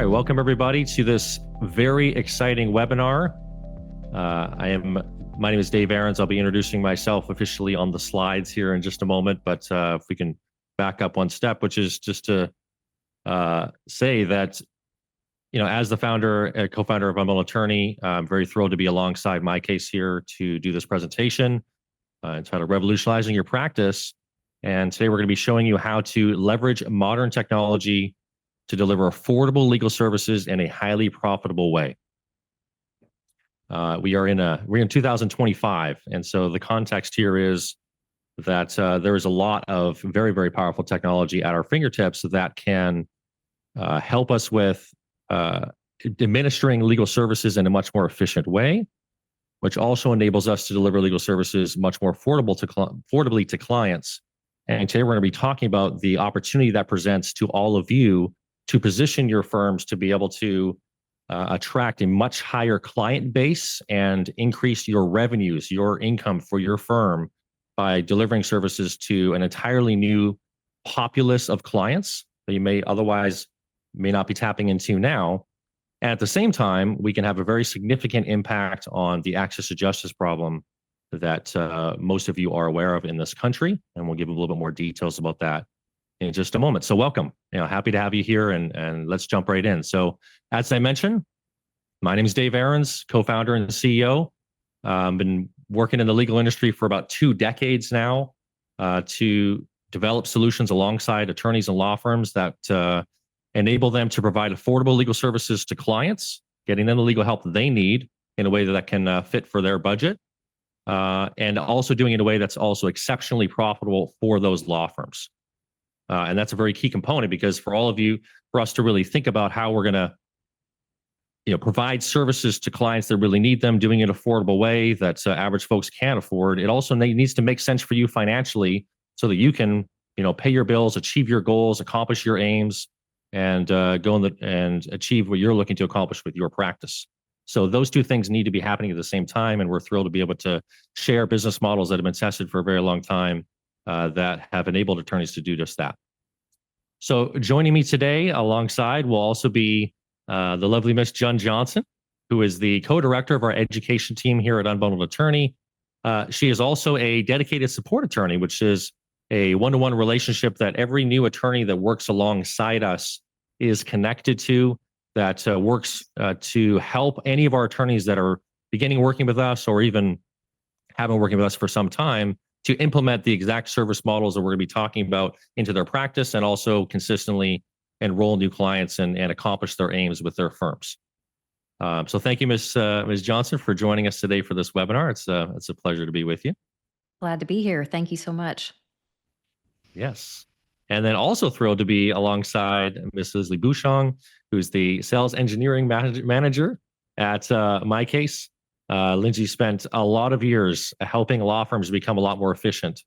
right, welcome everybody to this very exciting webinar. My name is Dave Ahrens. I'll be introducing myself officially on the slides here in just a moment, but if we can back up one step, which is just to say that, as the founder, co-founder of Unbundled Attorney, I'm very thrilled to be alongside MyCase here to do this presentation entitled Revolutionizing Your Practice. And today we're going to be showing you how to leverage modern technology to deliver affordable legal services in a highly profitable way. We're in 2025, and so the context here is that there is a lot of very, very powerful technology at our fingertips that can help us with administering legal services in a much more efficient way, which also enables us to deliver legal services much more affordably to clients. And today we're going to be talking about the opportunity that presents to all of you to position your firms to be able to attract a much higher client base and increase your revenues, your income for your firm by delivering services to an entirely new populace of clients that you may not be tapping into now. And at the same time, we can have a very significant impact on the access to justice problem that most of you are aware of in this country. And we'll give a little bit more details about that in just a moment. So welcome, happy to have you here, and let's jump right in. So as I mentioned, my name is Dave Ahrens, co-founder and CEO. I've been working in the legal industry for about 2 decades now to develop solutions alongside attorneys and law firms that enable them to provide affordable legal services to clients, getting them the legal help they need in a way that can fit for their budget, and also doing it in a way that's also exceptionally profitable for those law firms. And that's a very key component, because for us to really think about how we're going to provide services to clients that really need them, doing it in an affordable way that average folks can't afford, it also needs to make sense for you financially so that you can pay your bills, achieve your goals, accomplish your aims, and and achieve what you're looking to accomplish with your practice. So those two things need to be happening at the same time, and we're thrilled to be able to share business models that have been tested for a very long time that have enabled attorneys to do just that. So joining me today alongside will also be the lovely Miss Jen Johnson, who is the co-director of our education team here at Unbundled Attorney. She is also a dedicated support attorney, which is a one-to-one relationship that every new attorney that works alongside us is connected to, that works to help any of our attorneys that are beginning working with us or even have been working with us for some time to implement the exact service models that we're going to be talking about into their practice, and also consistently enroll new clients and accomplish their aims with their firms. So thank you, Ms. Johnson, for joining us today for this webinar. It's a pleasure to be with you. Glad to be here. Thank you so much. Yes. And then also thrilled to be alongside Ms. Leslie Bouchong, who's the sales engineering manager at MyCase. Lindsay spent a lot of years helping law firms become a lot more efficient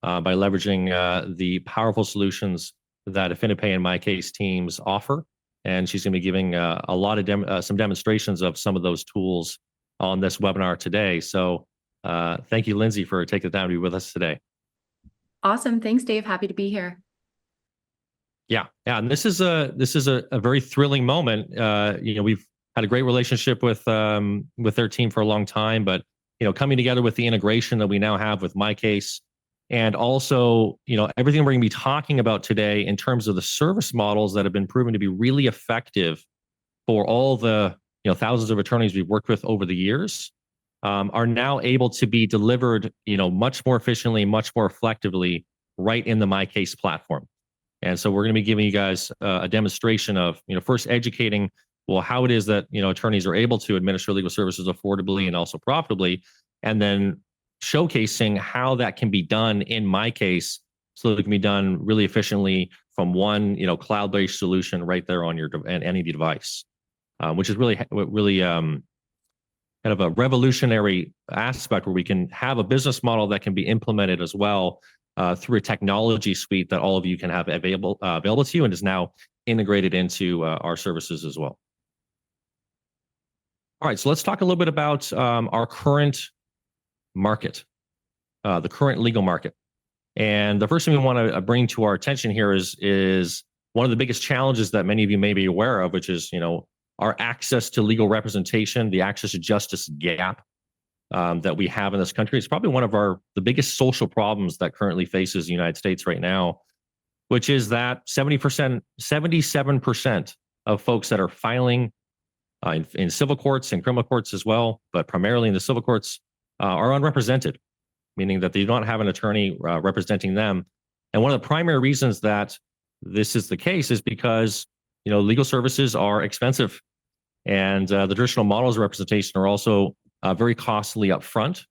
by leveraging the powerful solutions that AffiniPay and MyCase teams offer. And she's going to be giving a lot of some demonstrations of some of those tools on this webinar today. So thank you, Lindsay, for taking the time to be with us today. Awesome. Thanks, Dave. Happy to be here. Yeah. And this is a very thrilling moment. We've had a great relationship with their team for a long time, but coming together with the integration that we now have with MyCase, and also everything we're going to be talking about today in terms of the service models that have been proven to be really effective for all the thousands of attorneys we've worked with over the years, are now able to be delivered much more efficiently, much more effectively right in the MyCase platform. And so we're going to be giving you guys a demonstration of first educating how it is that attorneys are able to administer legal services affordably and also profitably, and then showcasing how that can be done in MyCase so that it can be done really efficiently from one cloud-based solution right there on any device, which is really kind of a revolutionary aspect where we can have a business model that can be implemented as well through a technology suite that all of you can have available to you, and is now integrated into our services as well. All right, so let's talk a little bit about our current market, the current legal market. And the first thing we want to bring to our attention here is one of the biggest challenges that many of you may be aware of, which is, our access to legal representation, the access to justice gap that we have in this country. It's probably one of the biggest social problems that currently faces the United States right now, which is that 77% of folks that are filing in civil courts and criminal courts as well, but primarily in the civil courts, are unrepresented, meaning that they don't have an attorney representing them. And one of the primary reasons that this is the case is because legal services are expensive, and the traditional models of representation are also very costly up front.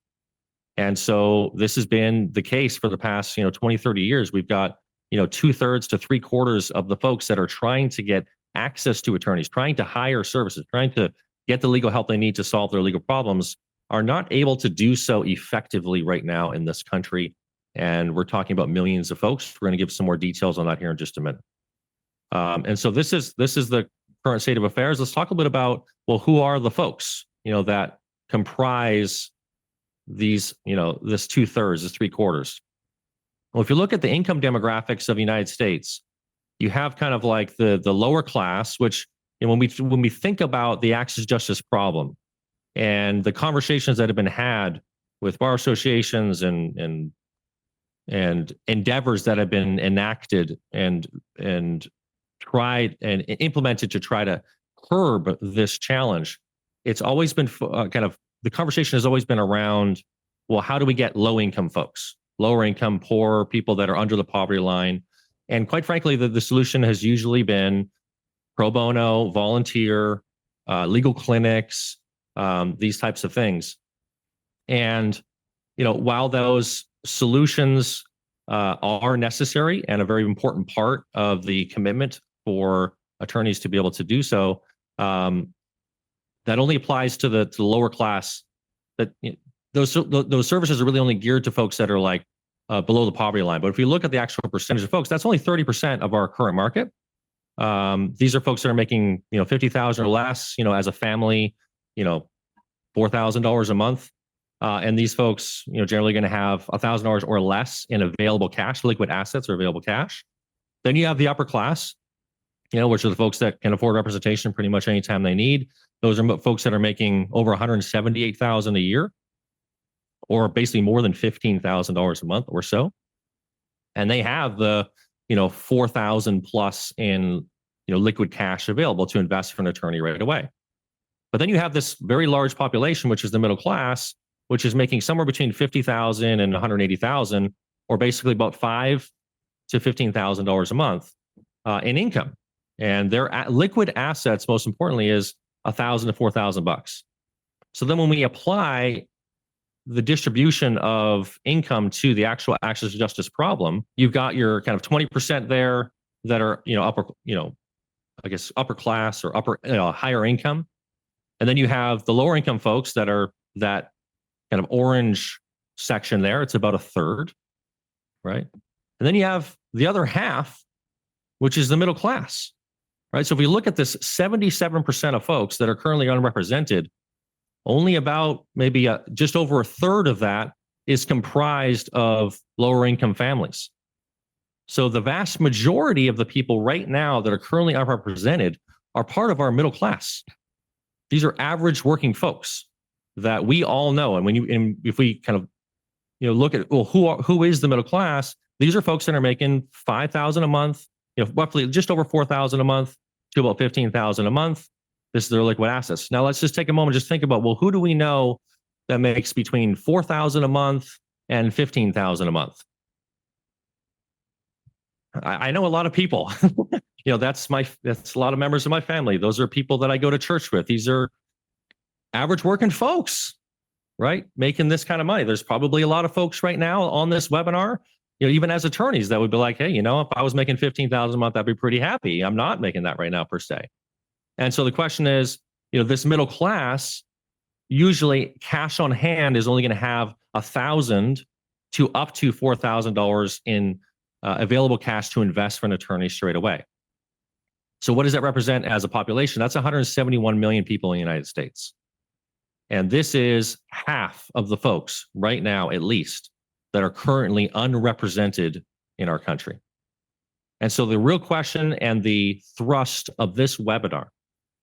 And so this has been the case for the past 20, 30 years. We've got 2/3 to 3/4 of the folks that are trying to get access to attorneys, trying to hire services, trying to get the legal help they need to solve their legal problems, are not able to do so effectively right now in this country. And we're talking about millions of folks. We're going to give some more details on that here in just a minute. And so this is the current state of affairs. Let's talk a bit about, well, who are the folks that comprise these, this 2/3, this 3/4. Well, if you look at the income demographics of the United States, you have kind of like the lower class, which when we think about the access to justice problem and the conversations that have been had with bar associations and endeavors that have been enacted and tried and implemented to try to curb this challenge, it's always been the conversation has always been around, well, how do we get low income folks, lower income, poor people that are under the poverty line? And quite frankly, the solution has usually been pro bono, volunteer, legal clinics, these types of things. And while those solutions are necessary and a very important part of the commitment for attorneys to be able to do so, that only applies to the lower class. That those services are really only geared to folks that are like below the poverty line. But if you look at the actual percentage of folks, that's only 30% of our current market. These are folks that are making $50,000 or less, as a family, $4,000 a month. And these folks, generally going to have $1,000 or less in available cash, liquid assets or available cash. Then you have the upper class, which are the folks that can afford representation pretty much anytime they need. Those are folks that are making over $178,000 a year, or basically more than $15,000 a month or so. And they have the, $4,000 plus in, liquid cash available to invest for an attorney right away. But then you have this very large population, which is the middle class, which is making somewhere between $50,000 and $180,000, or basically about $5,000 to $15,000 a month in income. And their liquid assets, most importantly, is $1,000 to $4,000. So then when we apply the distribution of income to the actual access to justice problem, you've got your kind of 20% there that are, upper class or higher income. And then you have the lower income folks that are that kind of orange section there. It's about 1/3, right? And then you have the other half, which is the middle class, right? So if we look at this 77% of folks that are currently unrepresented, only about maybe just over 1/3 of that is comprised of lower income families. So the vast majority of the people right now that are currently unrepresented are part of our middle class. These are average working folks that we all know. And if we kind of look at, well, who is the middle class? These are folks that are making $5,000 a month, roughly just over $4,000 a month to about $15,000 a month. This is their liquid assets. Now let's just take a moment, just think about, well, who do we know that makes between $4,000 a month and $15,000 a month? I know a lot of people. That's a lot of members of my family. Those are people that I go to church with. These are average working folks, right? Making this kind of money. There's probably a lot of folks right now on this webinar, even as attorneys, that would be like, hey, if I was making $15,000 a month, I'd be pretty happy. I'm not making that right now per se. And so the question is, this middle class, usually cash on hand is only going to have $1,000 to up to $4,000 in available cash to invest for an attorney straight away. So what does that represent as a population? That's 171 million people in the United States. And this is half of the folks right now, at least, that are currently unrepresented in our country. And so the real question and the thrust of this webinar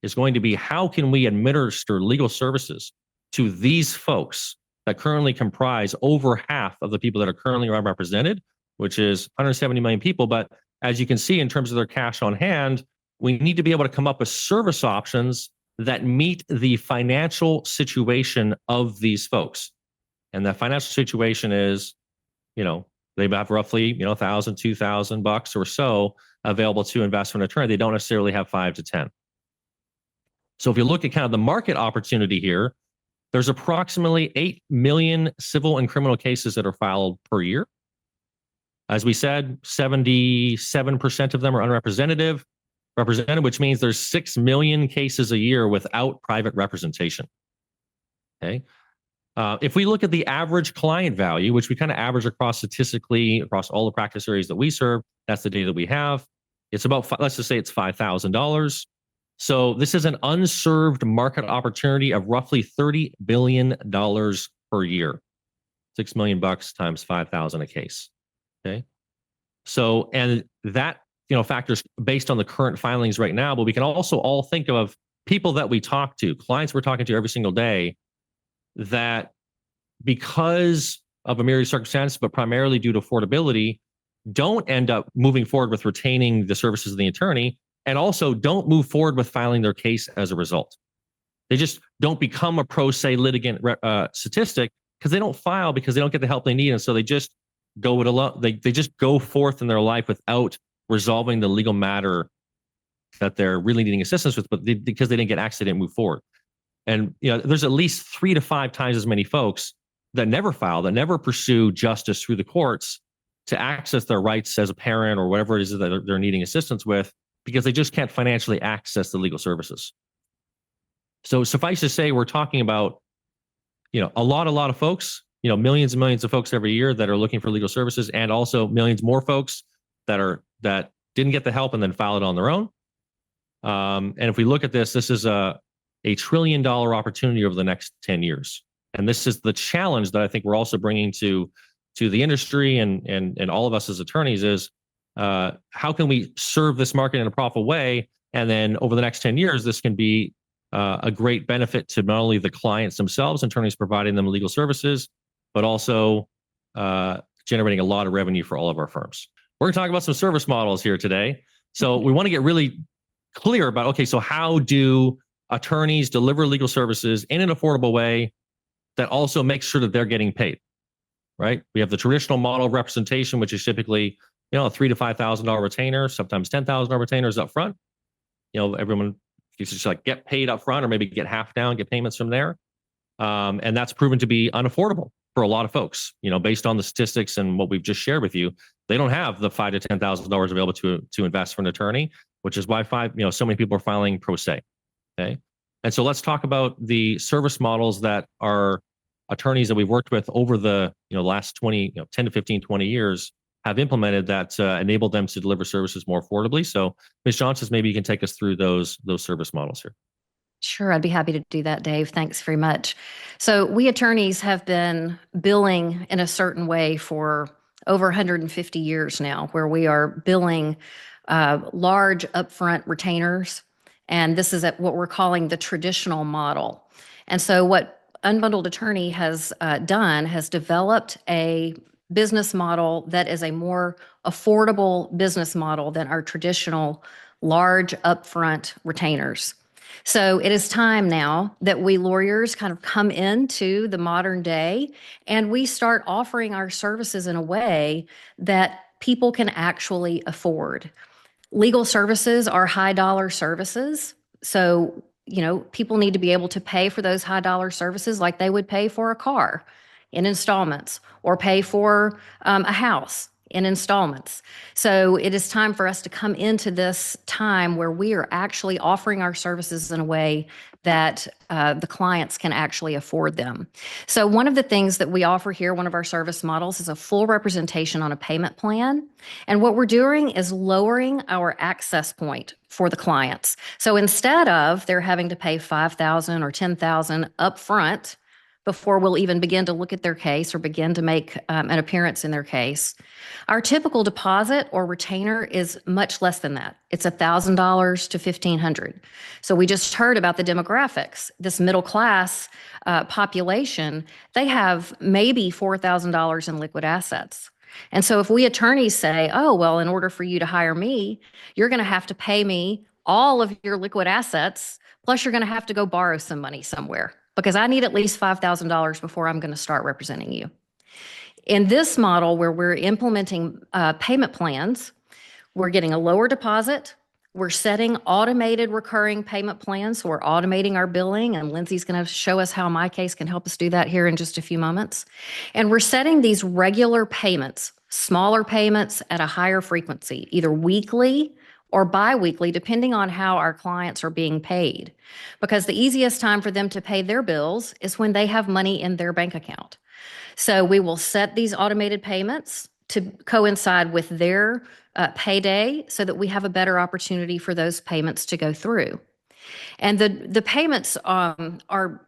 is going to be, how can we administer legal services to these folks that currently comprise over half of the people that are currently represented, which is 170 million people. But as you can see, in terms of their cash on hand, we need to be able to come up with service options that meet the financial situation of these folks. And that financial situation is, they have roughly, $1,000, $2,000 or so available to invest for an attorney. They don't necessarily have 5 to 10. So if you look at kind of the market opportunity here, there's approximately 8 million civil and criminal cases that are filed per year. As we said, 77% of them are unrepresented, which means there's 6 million cases a year without private representation. Okay. If we look at the average client value, which we kind of average statistically across all the practice areas that we serve, that's the data that we have. It's about, let's just say it's $5,000. So this is an unserved market opportunity of roughly $30 billion per year. $6 million times 5,000 a case. Okay. So, and that, factors based on the current filings right now, but we can also all think of people that we talk to, clients we're talking to every single day, that because of a myriad of circumstances, but primarily due to affordability, don't end up moving forward with retaining the services of the attorney, and also don't move forward with filing their case as a result. They just don't become a pro se litigant statistic because they don't file, because they don't get the help they need. And so they just go it alone. They just go forth in their life without resolving the legal matter that they're really needing assistance with, but because they didn't get access, they didn't move forward. And there's at least 3 to 5 times as many folks that never file, that never pursue justice through the courts to access their rights as a parent or whatever it is that they're needing assistance with, because they just can't financially access the legal services. So suffice to say, we're talking about, a lot of folks, millions and millions of folks every year that are looking for legal services, and also millions more folks that didn't get the help and then filed it on their own. And if we look at this is a $1 trillion opportunity over the next 10 years. And this is the challenge that I think we're also bringing to the industry and all of us as attorneys is, how can we serve this market in a profitable way? And then over the next 10 years, this can be a great benefit to not only the clients themselves, attorneys providing them legal services, but also generating a lot of revenue for all of our firms. We're going to talk about some service models here today. So we want to get really clear about, okay, so how do attorneys deliver legal services in an affordable way that also makes sure that they're getting paid, right? We have the traditional model of representation, which is typically, a $3,000 to $5,000 retainer, sometimes $10,000 retainers up front. Everyone used to just like get paid up front, or maybe get half down, get payments from there. And that's proven to be unaffordable for a lot of folks, based on the statistics and what we've just shared with you. They don't have the $5,000 to $10,000 available to invest for an attorney, which is why so many people are filing pro se. Okay. And so let's talk about the service models that our attorneys that we've worked with over the last 10 to 15, 20 years have implemented that enable them to deliver services more affordably. So Ms. Johnson, maybe you can take us through those service models here. Sure, I'd be happy to do that, Dave. Thanks very much. So we attorneys have been billing in a certain way for over 150 years now, where we are billing large upfront retainers. And this is what we're calling the traditional model. And so what Unbundled Attorney has done has developed a business model that is a more affordable business model than our traditional large upfront retainers. So it is time now that we lawyers kind of come into the modern day and we start offering our services in a way that people can actually afford. Legal services are high dollar services. So, people need to be able to pay for those high dollar services like they would pay for a car in installments, or pay for a house in installments. So it is time for us to come into this time where we are actually offering our services in a way that the clients can actually afford them. So one of the things that we offer here, one of our service models, is a full representation on a payment plan. And what we're doing is lowering our access point for the clients. So instead of they're having to pay $5,000 or $10,000 upfront before we'll even begin to look at their case or begin to make an appearance in their case. Our typical deposit or retainer is much less than that. It's $1,000 to $1,500. So we just heard about the demographics. This middle class population, they have maybe $4,000 in liquid assets. And so if we attorneys say, oh, well, in order for you to hire me, you're going to have to pay me all of your liquid assets, plus you're going to have to go borrow some money somewhere, because I need at least $5,000 before I'm going to start representing you. In this model where we're implementing payment plans, we're getting a lower deposit. We're setting automated recurring payment plans. So we're automating our billing, and Lindsay's going to show us how MyCase can help us do that here in just a few moments. And we're setting these regular payments, smaller payments at a higher frequency, either weekly or biweekly, depending on how our clients are being paid. Because the easiest time for them to pay their bills is when they have money in their bank account. So we will set these automated payments to coincide with their payday so that we have a better opportunity for those payments to go through. And the payments are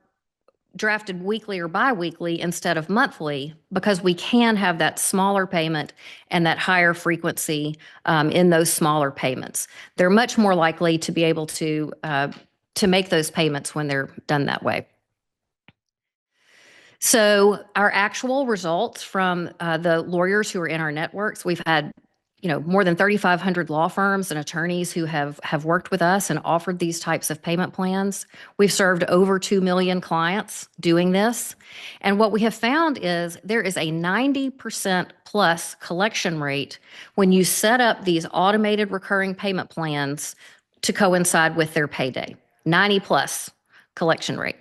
drafted weekly or biweekly instead of monthly, because we can have that smaller payment and that higher frequency in those smaller payments. They're much more likely to be able to make those payments when they're done that way. So our actual results from the lawyers who are in our networks, we've had more than 3,500 law firms and attorneys who have worked with us and offered these types of payment plans. We've served over 2 million clients doing this. And what we have found is there is a 90% plus collection rate when you set up these automated recurring payment plans to coincide with their payday. 90 plus collection rate.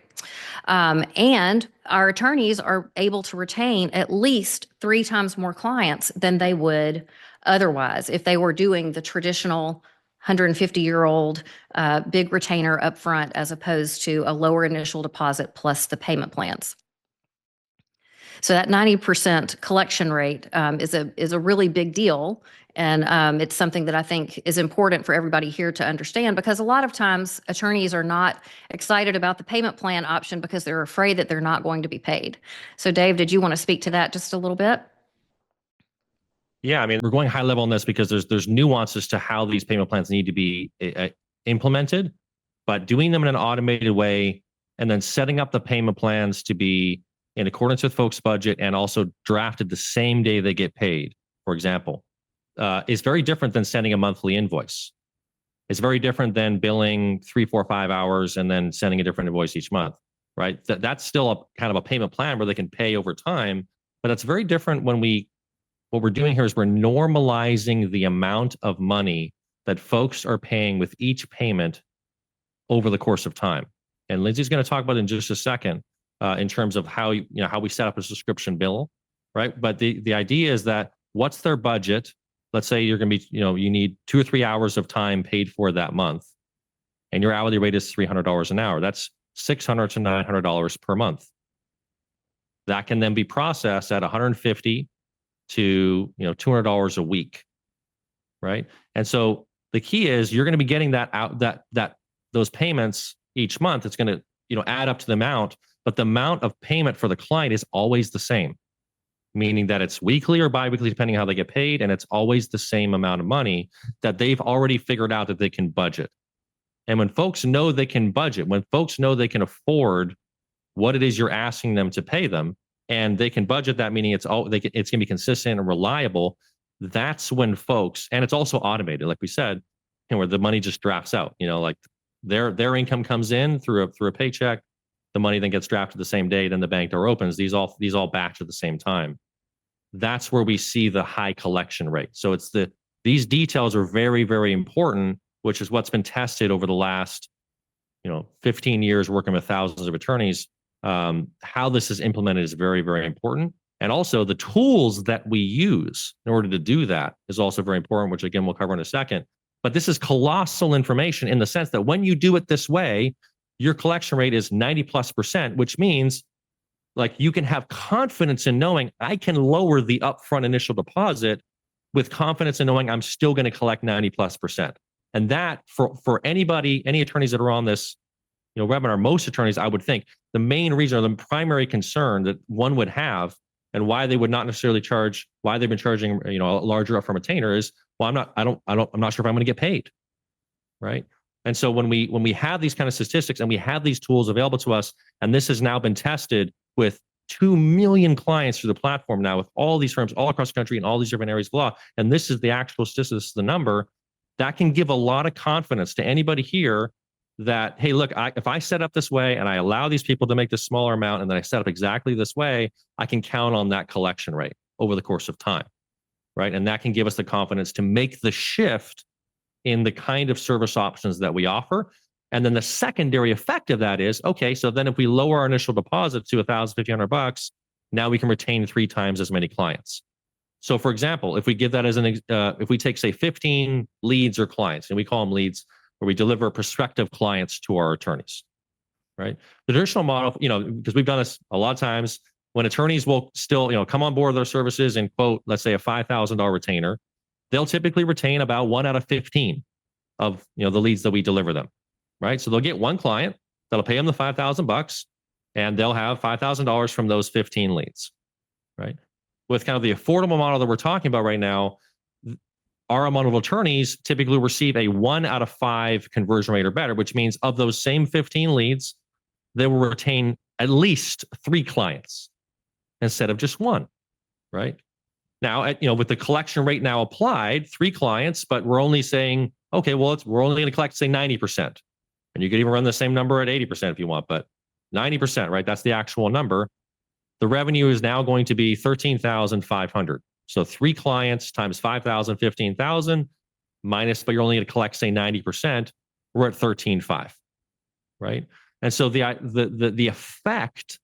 And our attorneys are able to retain at least 3 times more clients than they would otherwise if they were doing the traditional 150-year-old big retainer up front, as opposed to a lower initial deposit plus the payment plans. So that 90% collection rate is a really big deal. And it's something that I think is important for everybody here to understand, because a lot of times attorneys are not excited about the payment plan option because they're afraid that they're not going to be paid. So Dave, did you want to speak to that just a little bit? Yeah, I mean, we're going high level on this because there's nuances to how these payment plans need to be implemented, but doing them in an automated way and then setting up the payment plans to be in accordance with folks' budget and also drafted the same day they get paid, for example, is very different than sending a monthly invoice. It's very different than billing 3, 4, 5 hours and then sending a different invoice each month, right? That's still a kind of a payment plan where they can pay over time, but it's very different when what we're doing here is we're normalizing the amount of money that folks are paying with each payment over the course of time. And Lindsay's going to talk about it in just a second in terms of how we set up a subscription bill, right? But the idea is that what's their budget? Let's say you're going to be, you need 2 or 3 hours of time paid for that month, and your hourly rate is $300 an hour. That's $600 to $900 per month. That can then be processed at $150 to $200 a week, right? And so the key is you're going to be getting those payments each month. It's going to add up to the amount, but the amount of payment for the client is always the same, meaning that it's weekly or biweekly depending on how they get paid, and it's always the same amount of money that they've already figured out that they can budget. And when folks know they can budget, when folks know they can afford what it is you're asking them to pay them, and they can budget that, meaning it's going to be consistent and reliable, that's when folks, and it's also automated, like we said, where the money just drafts out, like their income comes in through a paycheck, the money then gets drafted the same day, then the bank door opens, these all batch at the same time. That's where we see the high collection rate. So these details are very, very important, which is what's been tested over the last 15 years working with thousands of attorneys. How this is implemented is very, very important. And also the tools that we use in order to do that is also very important, which again, we'll cover in a second. But this is colossal information in the sense that when you do it this way, your collection rate is 90+%, which means like you can have confidence in knowing I can lower the upfront initial deposit with confidence in knowing I'm still going to collect 90+%. And that for anybody, any attorneys that are on this webinar, most attorneys, I would think the main reason or the primary concern that one would have and why they would not necessarily charge, why they've been charging, a larger upfront retainer is, well, I'm not sure if I'm going to get paid. Right. And so when we have these kind of statistics and we have these tools available to us, and this has now been tested with 2 million clients through the platform now with all these firms all across the country and all these different areas of law, and this is the actual statistics, the number, that can give a lot of confidence to anybody here that, hey, look, if I set up this way and I allow these people to make this smaller amount and then I set up exactly this way, I can count on that collection rate over the course of time, right? And that can give us the confidence to make the shift in the kind of service options that we offer. And then the secondary effect of that is, okay, so then if we lower our initial deposit to $1,500, now we can retain 3 times as many clients. So for example, if we give that as if we take, say, 15 leads or clients, and we call them leads, where we deliver prospective clients to our attorneys, right? The traditional model, because we've done this a lot of times, when attorneys will still, come on board with our services and quote, let's say a $5,000 retainer, they'll typically retain about 1 out of 15 of, the leads that we deliver them, right? So they'll get one client that'll pay them the $5,000 and they'll have $5,000 from those 15 leads, right? With kind of the affordable model that we're talking about right now, our unbundled attorneys typically receive a 1 out of 5 conversion rate or better, which means of those same 15 leads, they will retain at least 3 clients instead of just 1, right? Now, with the collection rate now applied, 3 clients, but we're only saying, okay, well, we're only going to collect, say, 90%. And you could even run the same number at 80% if you want, but 90%, right? That's the actual number. The revenue is now going to be $13,500. So 3 clients times 5,000, 15,000 minus, but you're only going to collect, say, 90%. We're at 13,500, right? And so the effect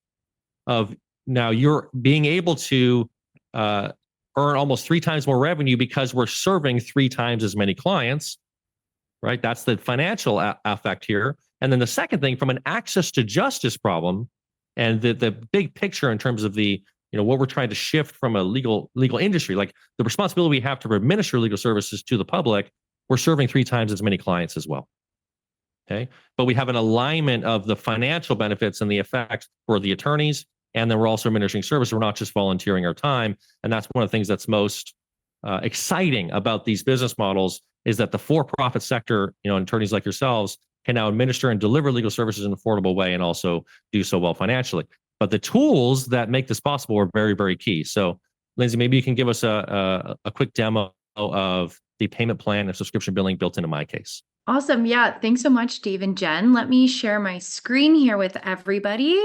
of now you're being able to earn almost 3 times more revenue because we're serving 3 times as many clients, right? That's the financial effect here. And then the second thing, from an access to justice problem, and the big picture in terms of the what we're trying to shift from a legal industry, like the responsibility we have to administer legal services to the public, we're serving 3 times as many clients as well. Okay, but we have an alignment of the financial benefits and the effects for the attorneys, and then we're also administering service. We're not just volunteering our time, and that's one of the things that's most exciting about these business models is that the for-profit sector, attorneys like yourselves, can now administer and deliver legal services in an affordable way and also do so well financially. But the tools that make this possible are very, very key. So, Lindsay, maybe you can give us a quick demo of the payment plan and subscription billing built into MyCase. Awesome. Yeah. Thanks so much, Dave and Jen. Let me share my screen here with everybody.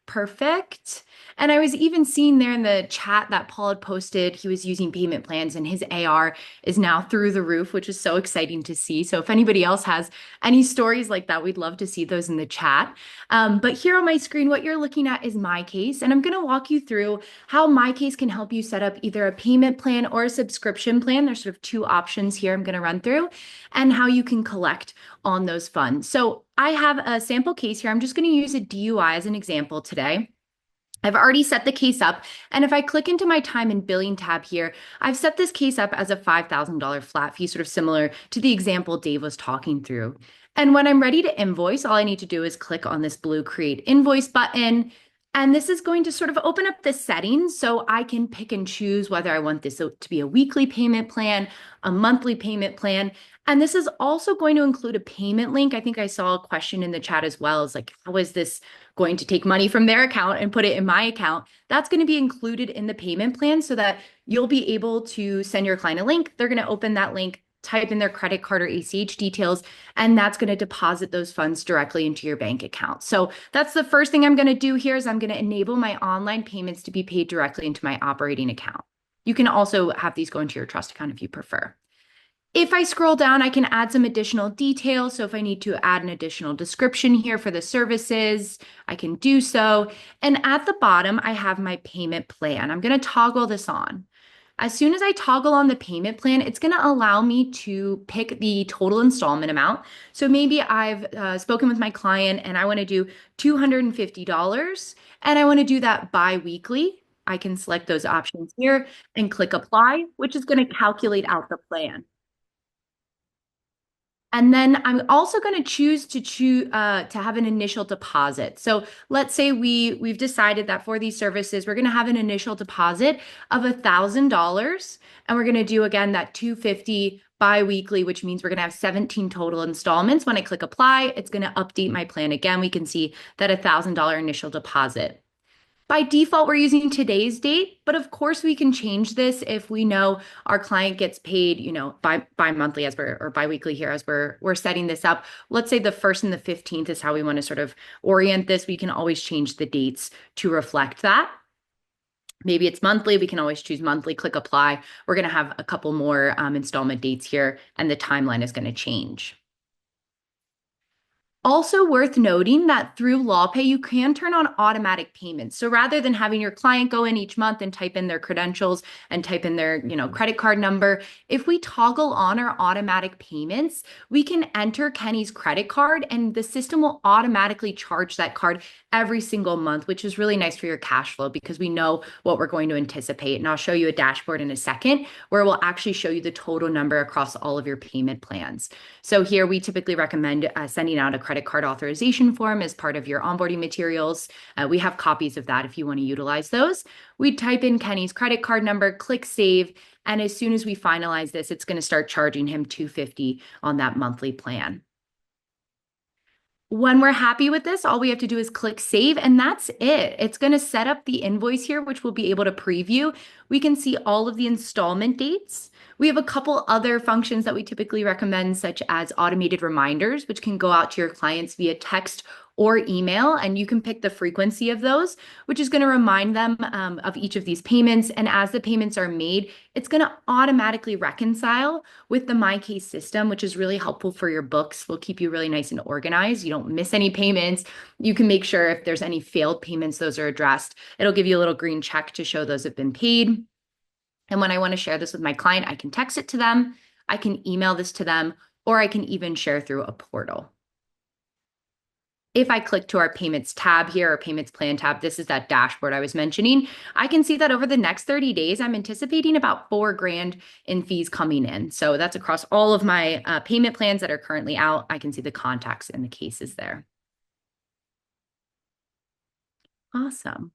Perfect. And I was even seeing there in the chat that Paul had posted, he was using payment plans and his AR is now through the roof, which is so exciting to see. So if anybody else has any stories like that, we'd love to see those in the chat. But here on my screen, what you're looking at is MyCase, and I'm going to walk you through how MyCase can help you set up either a payment plan or a subscription plan. There's sort of 2 options here I'm going to run through, and how you can collect on those funds. So I have a sample case here. I'm just going to use a DUI as an example today. I've already set the case up, and if I click into my time and billing tab here, I've set this case up as a $5,000 flat fee, sort of similar to the example Dave was talking through. And when I'm ready to invoice, all I need to do is click on this blue Create Invoice button, and this is going to sort of open up the settings so I can pick and choose whether I want this to be a weekly payment plan, a monthly payment plan. And this is also going to include a payment link. I think I saw a question in the chat as well. It's like, how is this going to take money from their account and put it in my account? That's going to be included in the payment plan so that you'll be able to send your client a link. They're going to open that link, type in their credit card or ACH details, and that's going to deposit those funds directly into your bank account. So that's the first thing I'm going to do here is I'm going to enable my online payments to be paid directly into my operating account. You can also have these go into your trust account if you prefer. If I scroll down, I can add some additional details. So if I need to add an additional description here for the services, I can do so. And at the bottom, I have my payment plan. I'm going to toggle this on. As soon as I toggle on the payment plan, it's going to allow me to pick the total installment amount. So maybe I've spoken with my client and I want to do $250 and I want to do that bi-weekly. I can select those options here and click apply, which is going to calculate out the plan. And then I'm also going to choose to have an initial deposit. So let's say we've decided that for these services, we're going to have an initial deposit of $1,000, and we're going to do again that $250 bi-weekly, which means we're going to have 17 total installments. When I click apply, it's going to update my plan again. We can see that $1,000 initial deposit. By default, we're using today's date, but of course we can change this if we know our client gets paid, bi-monthly or bi-weekly here as we're setting this up. Let's say the 1st and the 15th is how we want to sort of orient this. We can always change the dates to reflect that. Maybe it's monthly. We can always choose monthly, click apply. We're going to have a couple more installment dates here, and the timeline is going to change. Also worth noting that through LawPay, you can turn on automatic payments. So rather than having your client go in each month and type in their credentials and type in their, credit card number, if we toggle on our automatic payments, we can enter Kenny's credit card and the system will automatically charge that card every single month, which is really nice for your cash flow because we know what we're going to anticipate. And I'll show you a dashboard in a second where we'll actually show you the total number across all of your payment plans. So here we typically recommend sending out a credit card authorization form as part of your onboarding materials. We have copies of that if you want to utilize those. We type in Kenny's credit card number, click save, and as soon as we finalize this, it's going to start charging him $250 on that monthly plan. When we're happy with this, all we have to do is click save, and that's it. It's going to set up the invoice here, which we'll be able to preview. We can see all of the installment dates. We have a couple other functions that we typically recommend, such as automated reminders, which can go out to your clients via text or email, and you can pick the frequency of those, which is going to remind them of each of these payments. And as the payments are made, it's going to automatically reconcile with the MyCase system, which is really helpful for your books. Will keep you really nice and organized. You don't miss any payments. You can make sure if there's any failed payments, those are addressed. It'll give you a little green check to show those have been paid. And when I want to share this with my client, I can text it to them, I can email this to them, or I can even share through a portal. If I click to our payments tab here, or payments plan tab, this is that dashboard I was mentioning. I can see that over the next 30 days, I'm anticipating about $4,000 in fees coming in. So that's across all of my payment plans that are currently out. I can see the contacts and the cases there. Awesome.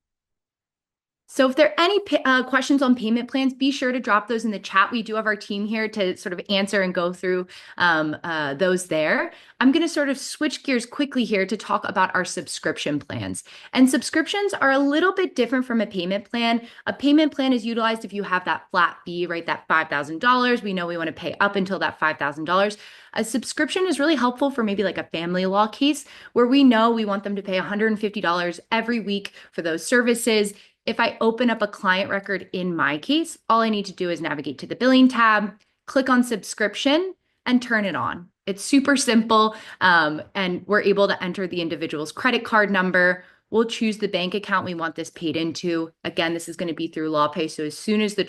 So if there are any questions on payment plans, be sure to drop those in the chat. We do have our team here to sort of answer and go through those there. I'm going to sort of switch gears quickly here to talk about our subscription plans. And subscriptions are a little bit different from a payment plan. A payment plan is utilized if you have that flat fee, right? That $5,000. We know we want to pay up until that $5,000. A subscription is really helpful for maybe like a family law case where we know we want them to pay $150 every week for those services. If I open up a client record in MyCase, all I need to do is navigate to the billing tab, click on subscription, and turn it on. It's super simple, and we're able to enter the individual's credit card number. We'll choose the bank account we want this paid into. Again, this is going to be through LawPay, so as soon as the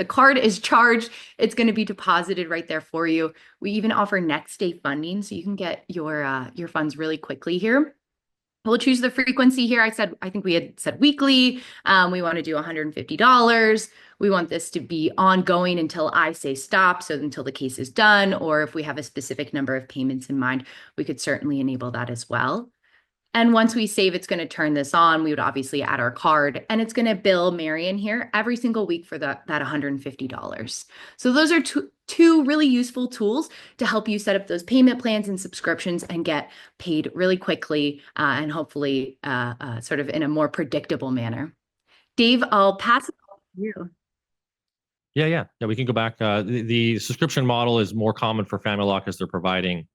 card is charged, it's going to be deposited right there for you. We even offer next day funding, so you can get your funds really quickly here. We'll choose the frequency here. I think we had said weekly. We want to do $150. We want this to be ongoing until I say stop, so until the case is done, or if we have a specific number of payments in mind, we could certainly enable that as well. And once we save, it's going to turn this on. We would obviously add our card, and it's going to bill Marion here every single week for that $150. So those are two really useful tools to help you set up those payment plans and subscriptions and get paid really quickly and hopefully sort of in a more predictable manner. Dave, I'll pass it on to you. Yeah, we can go back. The subscription model is more common for family law because they're providing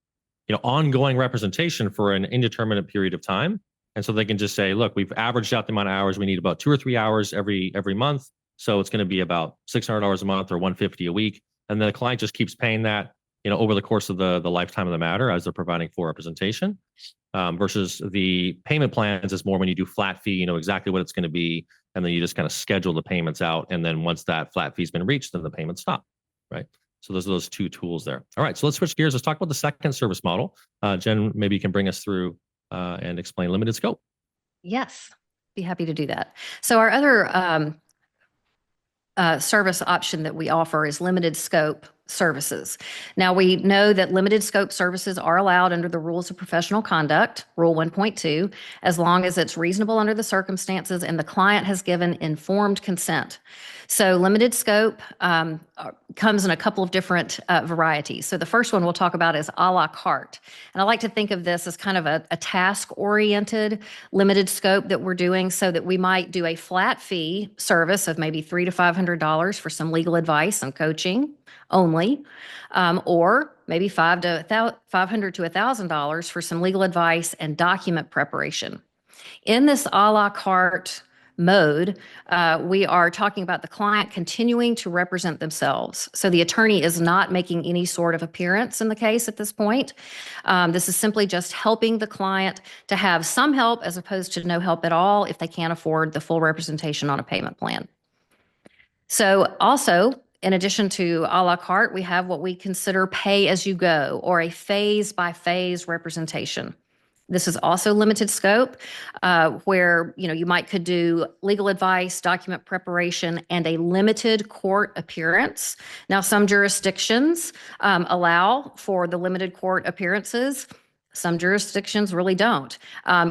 ongoing representation for an indeterminate period of time. And so they can just say, look, we've averaged out the amount of hours. We need about 2 or 3 hours every month. So it's going to be about $600 a month or $150 a week. And then the client just keeps paying that, over the course of the lifetime of the matter as they're providing full representation. Versus the payment plans is more when you do flat fee, you know exactly what it's going to be. And then you just kind of schedule the payments out. And then once that flat fee has been reached, then the payments stop, right? So those are those two tools there. All right, so let's switch gears. Let's talk about the second service model. Jen, maybe you can bring us through and explain limited scope. Yes, be happy to do that. So our other service option that we offer is limited scope. services. Now, we know that limited scope services are allowed under the rules of professional conduct, Rule 1.2, as long as it's reasonable under the circumstances and the client has given informed consent. So limited scope comes in a couple of different varieties. So the first one we'll talk about is a la carte. And I like to think of this as kind of a task-oriented limited scope that we're doing, so that we might do a flat fee service of maybe $300 to $500 for some legal advice and coaching only, or maybe $500 to $1,000 for some legal advice and document preparation. In this a la carte mode, we are talking about the client continuing to represent themselves. So the attorney is not making any sort of appearance in the case at this point. This is simply just helping the client to have some help as opposed to no help at all if they can't afford the full representation on a payment plan. So also, in addition to a la carte, we have what we consider pay as you go, or a phase by phase representation. This is also limited scope, where you could do legal advice, document preparation, and a limited court appearance. Now, some jurisdictions allow for the limited court appearances. Some jurisdictions really don't.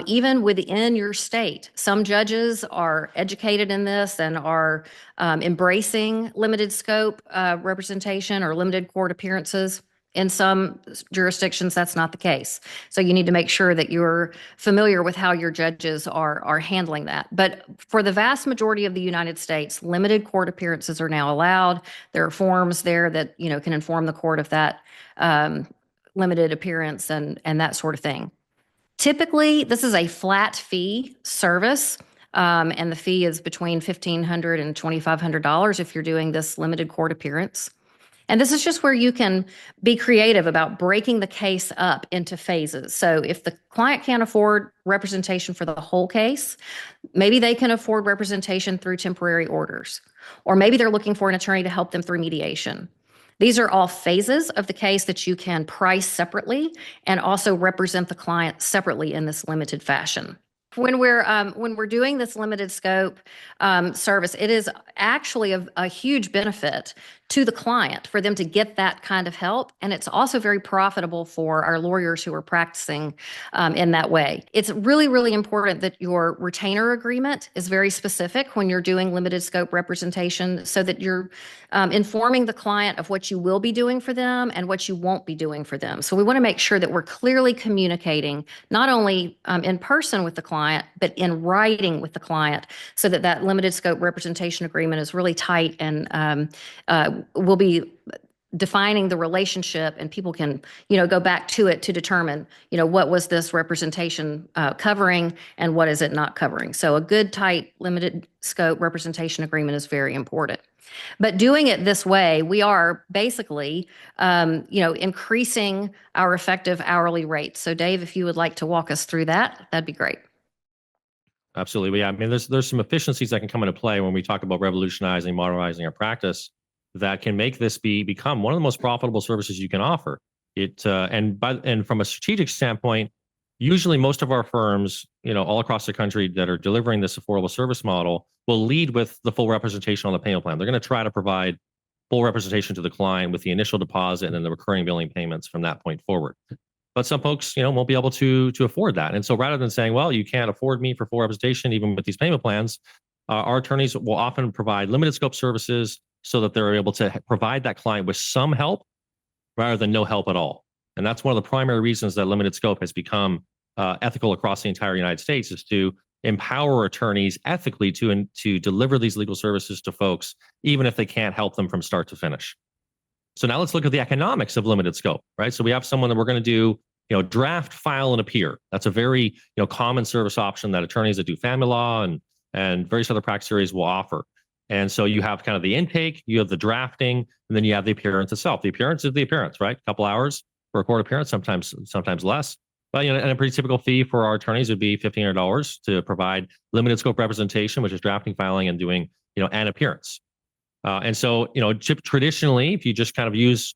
Even within your state, some judges are educated in this and are embracing limited scope representation or limited court appearances. In some jurisdictions, that's not the case. So you need to make sure that you're familiar with how your judges are handling that. But for the vast majority of the United States, limited court appearances are now allowed. There are forms there that can inform the court of that limited appearance and that sort of thing. Typically, this is a flat fee service, and the fee is between $1,500 and $2,500 if you're doing this limited court appearance. And this is just where you can be creative about breaking the case up into phases. So if the client can't afford representation for the whole case, maybe they can afford representation through temporary orders, or maybe they're looking for an attorney to help them through mediation. These are all phases of the case that you can price separately and also represent the client separately in this limited fashion. When we're doing this limited scope service, it is actually a huge benefit to the client for them to get that kind of help. And it's also very profitable for our lawyers who are practicing in that way. It's really, really important that your retainer agreement is very specific when you're doing limited scope representation, so that you're informing the client of what you will be doing for them and what you won't be doing for them. So we want to make sure that we're clearly communicating, not only in person with the client, but in writing with the client, so that that limited scope representation agreement is really tight and will be defining the relationship, and people can, go back to it to determine, what was this representation covering and what is it not covering. So a good, tight, limited scope representation agreement is very important. But doing it this way, we are basically, increasing our effective hourly rate. So Dave, if you would like to walk us through that, that'd be great. Absolutely. Yeah. I mean, there's some efficiencies that can come into play when we talk about revolutionizing, modernizing our practice, that can make this become one of the most profitable services you can offer. And from a strategic standpoint, usually most of our firms, all across the country that are delivering this affordable service model will lead with the full representation on the payment plan. They're going to try to provide full representation to the client with the initial deposit and then the recurring billing payments from that point forward. But some folks, won't be able to afford that. And so rather than saying, well, you can't afford me for full representation, even with these payment plans, our attorneys will often provide limited scope services so that they're able to provide that client with some help rather than no help at all. And that's one of the primary reasons that limited scope has become ethical across the entire United States, is to empower attorneys ethically to deliver these legal services to folks, even if they can't help them from start to finish. So now let's look at the economics of limited scope, right? So we have someone that we're going to do, draft, file, and appear. That's a very, common service option that attorneys that do family law and various other practice areas will offer. And so you have kind of the intake, you have the drafting, and then you have the appearance itself. The appearance is the appearance, right? A couple hours for a court appearance, sometimes less. But and a pretty typical fee for our attorneys would be $1,500 to provide limited scope representation, which is drafting, filing, and doing an appearance. And so traditionally, if you just kind of use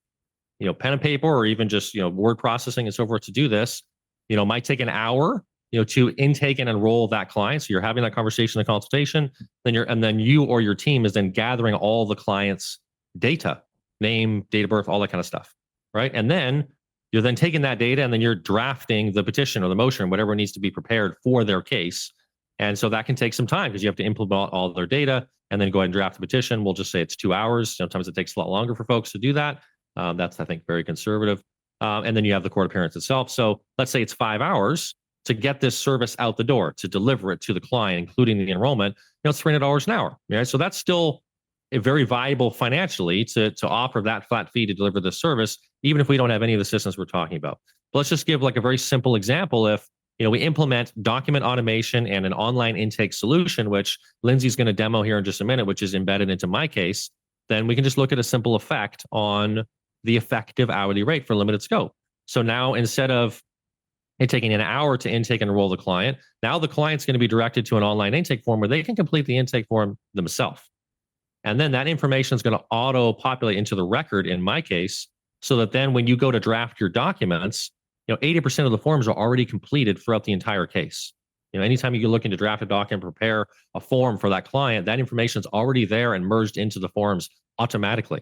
pen and paper, or even just word processing and so forth to do this, might take an hour to intake and enroll that client. So you're having that conversation, the consultation, and then you or your team is then gathering all the client's data name, date of birth, all that kind of stuff, right? And then you're then taking that data and then you're drafting the petition or the motion, whatever needs to be prepared for their case. And so that can take some time because you have to implement all their data and then go ahead and draft the petition. We'll just say it's 2 hours. Sometimes it takes a lot longer for folks to do that. That's, I think, very conservative. And then you have the court appearance itself. So let's say it's 5 hours to get this service out the door, to deliver it to the client, including the enrollment. It's $300 an hour. Right? So that's still very viable financially to offer that flat fee to deliver the service, even if we don't have any of the systems we're talking about. But let's just give like a very simple example. If we implement document automation and an online intake solution, which Lindsay's going to demo here in just a minute, which is embedded into MyCase, then we can just look at a simple effect on the effective hourly rate for limited scope. So now instead of it taking an hour to intake and enroll the client, now the client's going to be directed to an online intake form where they can complete the intake form themselves. And then that information is going to auto-populate into the record in MyCase, so that then when you go to draft your documents, 80% of the forms are already completed throughout the entire case. Anytime you're looking to draft a document, prepare a form for that client, that information is already there and merged into the forms automatically.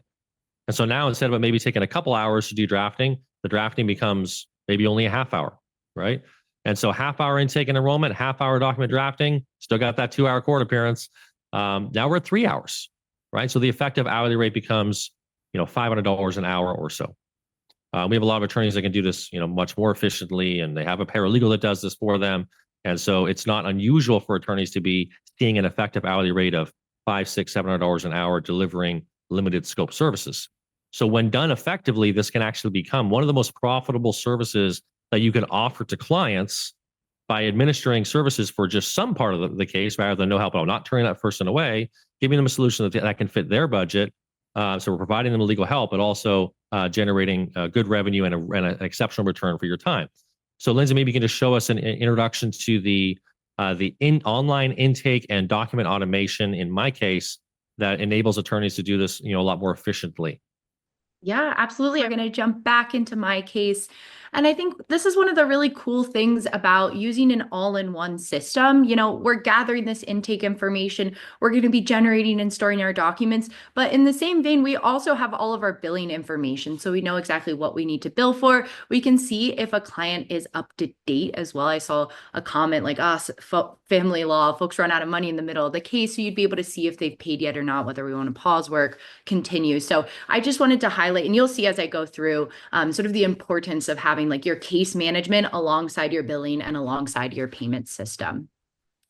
And so now instead of it maybe taking a couple hours to do drafting, the drafting becomes maybe only a half hour, right? And so half-hour intake and enrollment, half-hour document drafting, still got that 2-hour court appearance. Now we're at 3 hours, right? So the effective hourly rate becomes, $500 an hour or so. We have a lot of attorneys that can do this, much more efficiently, and they have a paralegal that does this for them. And so it's not unusual for attorneys to be seeing an effective hourly rate of $500, $600, $700 an hour delivering limited scope services. So when done effectively, this can actually become one of the most profitable services that you can offer to clients by administering services for just some part of the case rather than no help at all, not turning that person away, giving them a solution that can fit their budget. So we're providing them legal help, but also generating good revenue and an exceptional return for your time. So Lindsay, maybe you can just show us an introduction to the online intake and document automation in MyCase that enables attorneys to do this, a lot more efficiently. Yeah, absolutely. I'm going to jump back into MyCase. And I think this is one of the really cool things about using an all-in-one system. We're gathering this intake information. We're going to be generating and storing our documents. But in the same vein, we also have all of our billing information. So we know exactly what we need to bill for. We can see if a client is up to date as well. I saw a comment like, family law, folks run out of money in the middle of the case. So you'd be able to see if they've paid yet or not, whether we want to pause work, continue. So I just wanted to highlight, and you'll see as I go through sort of the importance of having like your case management alongside your billing and alongside your payment system.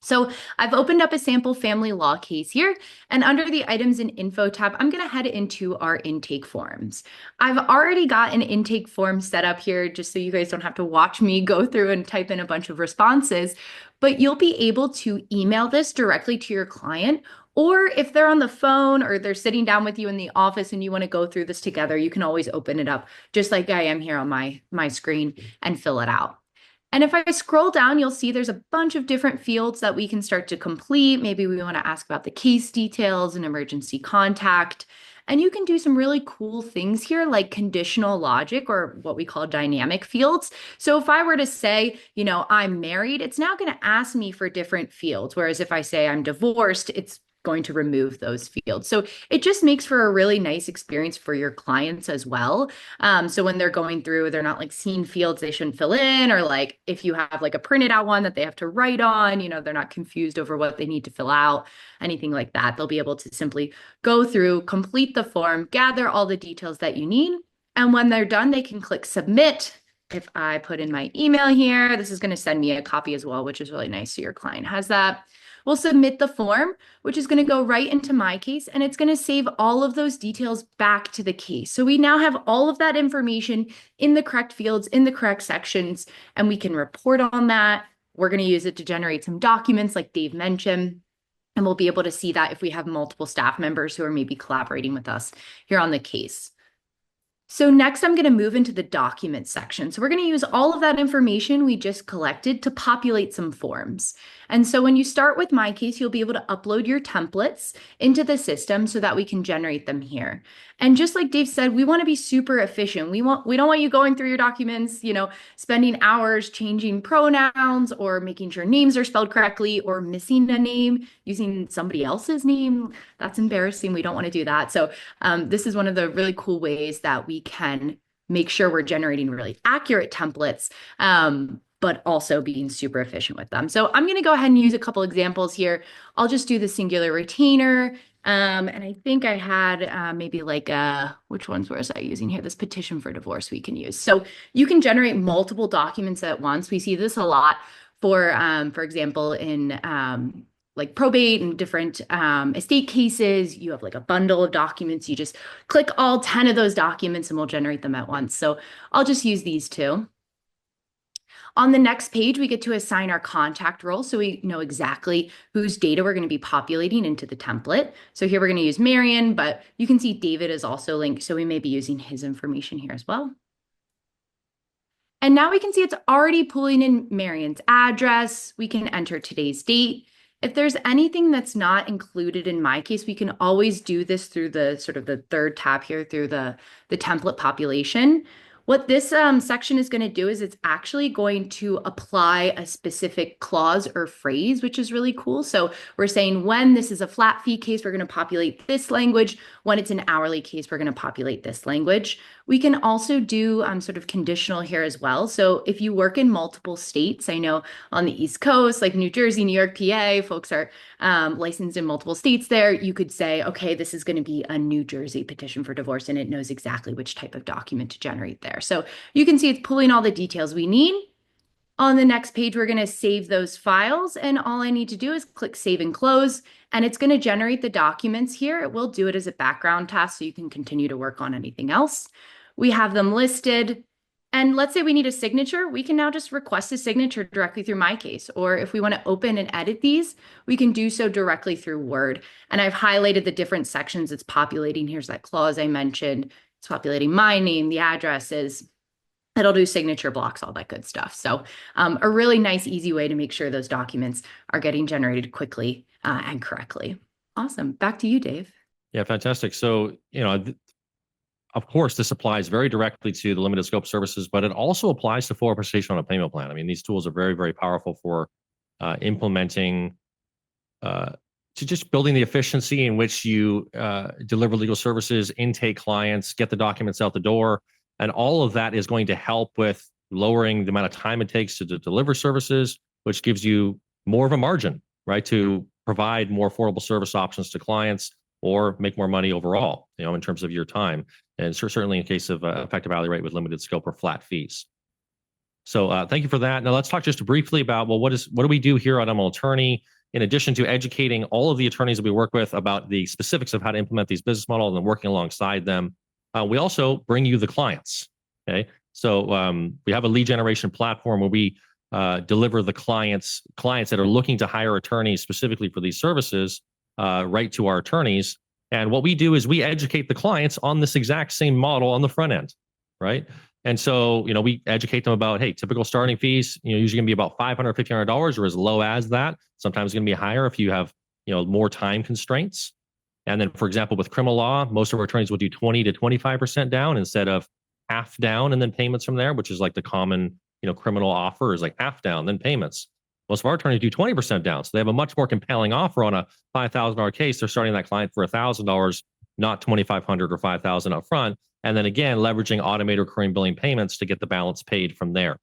So I've opened up a sample family law case here, and under the items and info tab, I'm going to head into our intake forms. I've already got an intake form set up here just so you guys don't have to watch me go through and type in a bunch of responses, but you'll be able to email this directly to your client. Or if they're on the phone or they're sitting down with you in the office and you want to go through this together, you can always open it up just like I am here on my screen and fill it out. And if I scroll down, you'll see there's a bunch of different fields that we can start to complete. Maybe we want to ask about the case details and emergency contact. And you can do some really cool things here like conditional logic or what we call dynamic fields. So if I were to say, I'm married, it's now going to ask me for different fields. Whereas if I say I'm divorced, it's going to remove those fields. So it just makes for a really nice experience for your clients as well. So when they're going through, they're not like seeing fields they shouldn't fill in, or like if you have like a printed out one that they have to write on, they're not confused over what they need to fill out, anything like that. They'll be able to simply go through, complete the form, gather all the details that you need. And when they're done, they can click submit. If I put in my email here, this is going to send me a copy as well, which is really nice. So your client has that. We'll submit the form, which is going to go right into MyCase, and it's going to save all of those details back to the case. So we now have all of that information in the correct fields, in the correct sections, and we can report on that. We're going to use it to generate some documents like Dave mentioned, and we'll be able to see that if we have multiple staff members who are maybe collaborating with us here on the case. So next, I'm going to move into the document section. So we're going to use all of that information we just collected to populate some forms. And so when you start with MyCase, you'll be able to upload your templates into the system so that we can generate them here. And just like Dave said, we want to be super efficient. We don't want you going through your documents, spending hours changing pronouns or making sure names are spelled correctly or missing a name, using somebody else's name. That's embarrassing. We don't want to do that. So this is one of the really cool ways that we can make sure we're generating really accurate templates, but also being super efficient with them. So I'm going to go ahead and use a couple examples here. I'll just do the singular retainer. And I think I had maybe like which ones was I using here? This petition for divorce we can use. So you can generate multiple documents at once. We see this a lot for example, in like probate and different estate cases. You have like a bundle of documents. You just click all 10 of those documents and we'll generate them at once. So I'll just use these two. On the next page, we get to assign our contact role, so we know exactly whose data we're going to be populating into the template. So here we're going to use Marion, but you can see David is also linked, so we may be using his information here as well. And now we can see it's already pulling in Marion's address. We can enter today's date. If there's anything that's not included in MyCase, we can always do this through the sort of the third tab here through the template population. What this section is going to do is it's actually going to apply a specific clause or phrase, which is really cool. So we're saying when this is a flat fee case, we're going to populate this language. When it's an hourly case, we're going to populate this language. We can also do sort of conditional here as well. So if you work in multiple states, I know on the East Coast, like New Jersey, New York, PA, folks are licensed in multiple states there. You could say, okay, this is going to be a New Jersey petition for divorce, and it knows exactly which type of document to generate there. So you can see it's pulling all the details we need. On the next page, we're going to save those files, and all I need to do is click Save and Close, and it's going to generate the documents here. It will do it as a background task so you can continue to work on anything else. We have them listed, and let's say we need a signature. We can now just request a signature directly through MyCase, or if we want to open and edit these, we can do so directly through Word. And I've highlighted the different sections it's populating. Here's that clause I mentioned. It's populating my name, the addresses. It'll do signature blocks, all that good stuff. So a really nice, easy way to make sure those documents are getting generated quickly and correctly. Awesome. Back to you, Dave. Yeah, fantastic. So, of course, this applies very directly to the limited scope services, but it also applies to full representation on a payment plan. I mean, these tools are very, very powerful for implementing, to just building the efficiency in which you deliver legal services, intake clients, get the documents out the door. And all of that is going to help with lowering the amount of time it takes to deliver services, which gives you more of a margin, right, to provide more affordable service options to clients or make more money overall, in terms of your time. And certainly in case of effective hourly rate with limited scope or flat fees. So thank you for that. Now let's talk just briefly about, well, what do we do here at Unbundled Attorney? In addition to educating all of the attorneys that we work with about the specifics of how to implement these business models and working alongside them, we also bring you the clients. Okay, so we have a lead generation platform where we deliver the clients that are looking to hire attorneys specifically for these services right to our attorneys. And what we do is we educate the clients on this exact same model on the front end, right? And so we educate them about, hey, typical starting fees, usually going to be about $500, $1,500, or as low as that. Sometimes it's going to be higher if you have more time constraints. And then, for example, with criminal law, most of our attorneys will do 20 to 25% down instead of half down and then payments from there, which is like the common, criminal offer is like half down, then payments. Most of our attorneys do 20% down. So they have a much more compelling offer on a $5,000 case. They're starting that client for $1,000, not $2,500 or $5,000 up front. And then again, leveraging automated recurring billing payments to get the balance paid from there,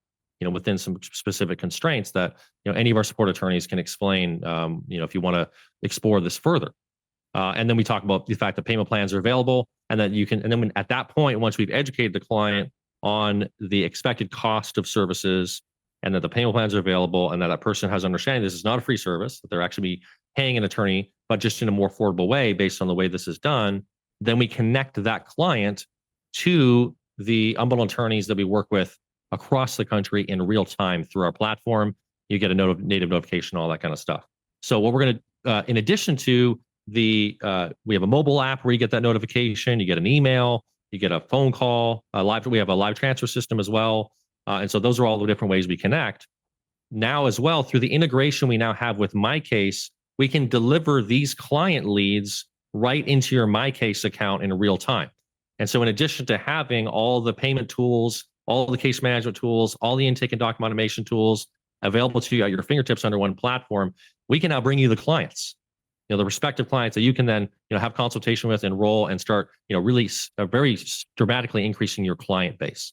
within some specific constraints that, any of our support attorneys can explain, if you want to explore this further. And then we talk about the fact that payment plans are available, and that you can, and then at that point, once we've educated the client on the expected cost of services and that the payment plans are available and that person has understanding this is not a free service, that they're actually paying an attorney, but just in a more affordable way based on the way this is done, then we connect that client to the unbundled attorneys that we work with across the country in real time through our platform. You get a native notification, all that kind of stuff. So what we're going to, in addition to we have a mobile app where you get that notification, you get an email, you get a phone call, we have a live transfer system as well. And so those are all the different ways we connect. Now as well, through the integration we now have with MyCase, we can deliver these client leads right into your MyCase account in real time. And so in addition to having all the payment tools, all the case management tools, all the intake and document automation tools available to you at your fingertips under one platform, we can now bring you the clients, the respective clients that you can then, have consultation with, enroll, and start, really very dramatically increasing your client base.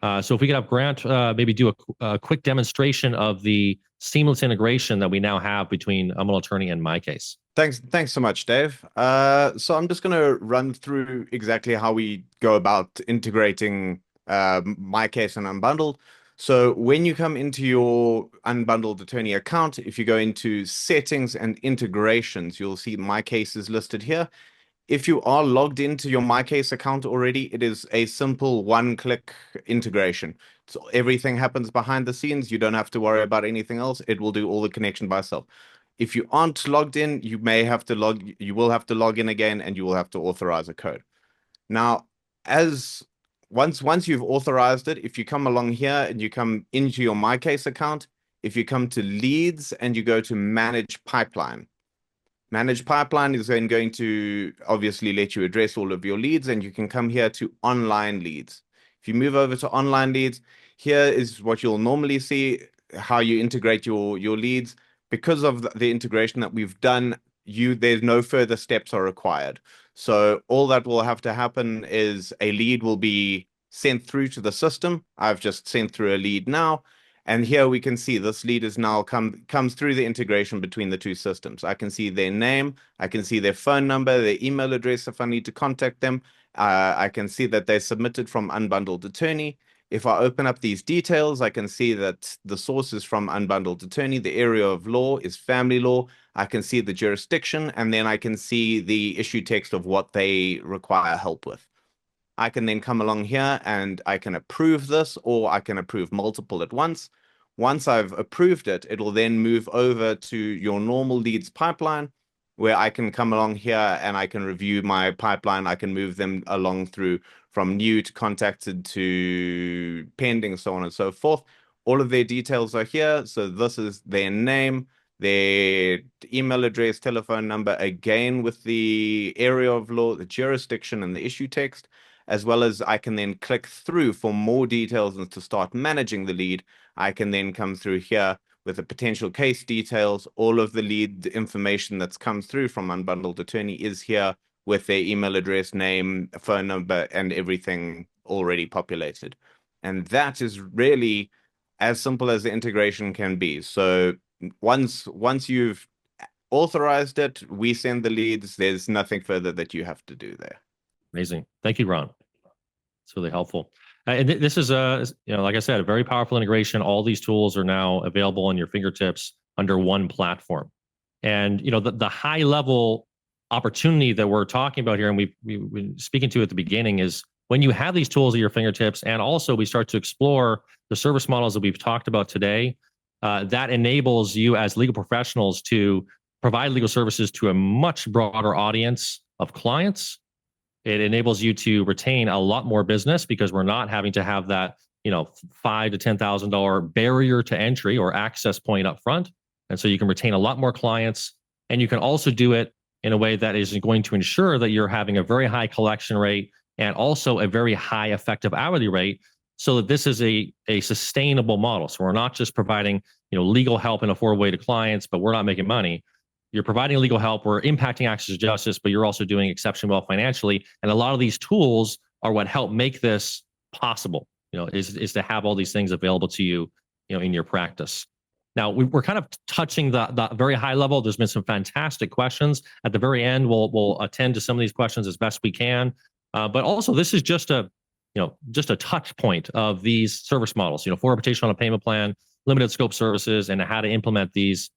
So if we could have Grant maybe do a quick demonstration of the seamless integration that we now have between Unbundled Attorney and MyCase. Thanks so much, Dave. So I'm just going to run through exactly how we go about integrating MyCase and Unbundled. So when you come into your Unbundled Attorney account, if you go into settings and integrations, you'll see MyCase is listed here. If you are logged into your MyCase account already, it is a simple one-click integration. So everything happens behind the scenes. You don't have to worry about anything else. It will do all the connection by itself. If you aren't logged in, you will have to log in again, and you will have to authorize a code. Now, once you've authorized it, if you come along here and you come into your MyCase account, if you come to leads and you go to manage pipeline, Manage pipeline is then going to obviously let you address all of your leads, and you can come here to online leads. If you move over to online leads, here is what you'll normally see, how you integrate your leads. Because of the integration that we've done, there's no further steps are required. So all that will have to happen is a lead will be sent through to the system. I've just sent through a lead now. And here we can see this lead is now comes through the integration between the two systems. I can see their name, I can see their phone number, their email address if I need to contact them. I can see that they submitted from Unbundled Attorney. If I open up these details, I can see that the source is from Unbundled Attorney. The area of law is family law. I can see the jurisdiction, and then I can see the issue text of what they require help with. I can then come along here and I can approve this, or I can approve multiple at once. Once I've approved it, it will then move over to your normal leads pipeline, where I can come along here and I can review my pipeline. I can move them along through from new to contacted to pending, so on and so forth. All of their details are here. So this is their name, their email address, telephone number, again with the area of law, the jurisdiction, and the issue text, as well as I can then click through for more details and to start managing the lead. I can then come through here with the potential case details. All of the lead information that's come through from Unbundled Attorney is here with their email address, name, phone number, and everything already populated. And that is really as simple as the integration can be. So once you've authorized it, we send the leads. There's nothing further that you have to do there. Amazing. Thank you, Ron. It's really helpful. And this is like I said, a very powerful integration. All these tools are now available on your fingertips under one platform. And the high level opportunity that we're talking about here, and we've been speaking to at the beginning, is when you have these tools at your fingertips, and also we start to explore the service models that we've talked about today, that enables you as legal professionals to provide legal services to a much broader audience of clients. It enables you to retain a lot more business because we're not having to have that, $5,000 to $10,000 barrier to entry or access point up front. And so you can retain a lot more clients, and you can also do it in a way that is going to ensure that you're having a very high collection rate and also a very high effective hourly rate, so that this is a sustainable model. So we're not just providing, legal help in a four-way to clients, but we're not making money. You're providing legal help, we're impacting access to justice, but you're also doing exceptionally well financially. And a lot of these tools are what help make this possible, is to have all these things available to you, in your practice. Now, we're kind of touching the very high level. There's been some fantastic questions. At the very end, we'll attend to some of these questions as best we can. But also, this is just a touch point of these service models, for reputation on a payment plan, limited scope services, and how to implement these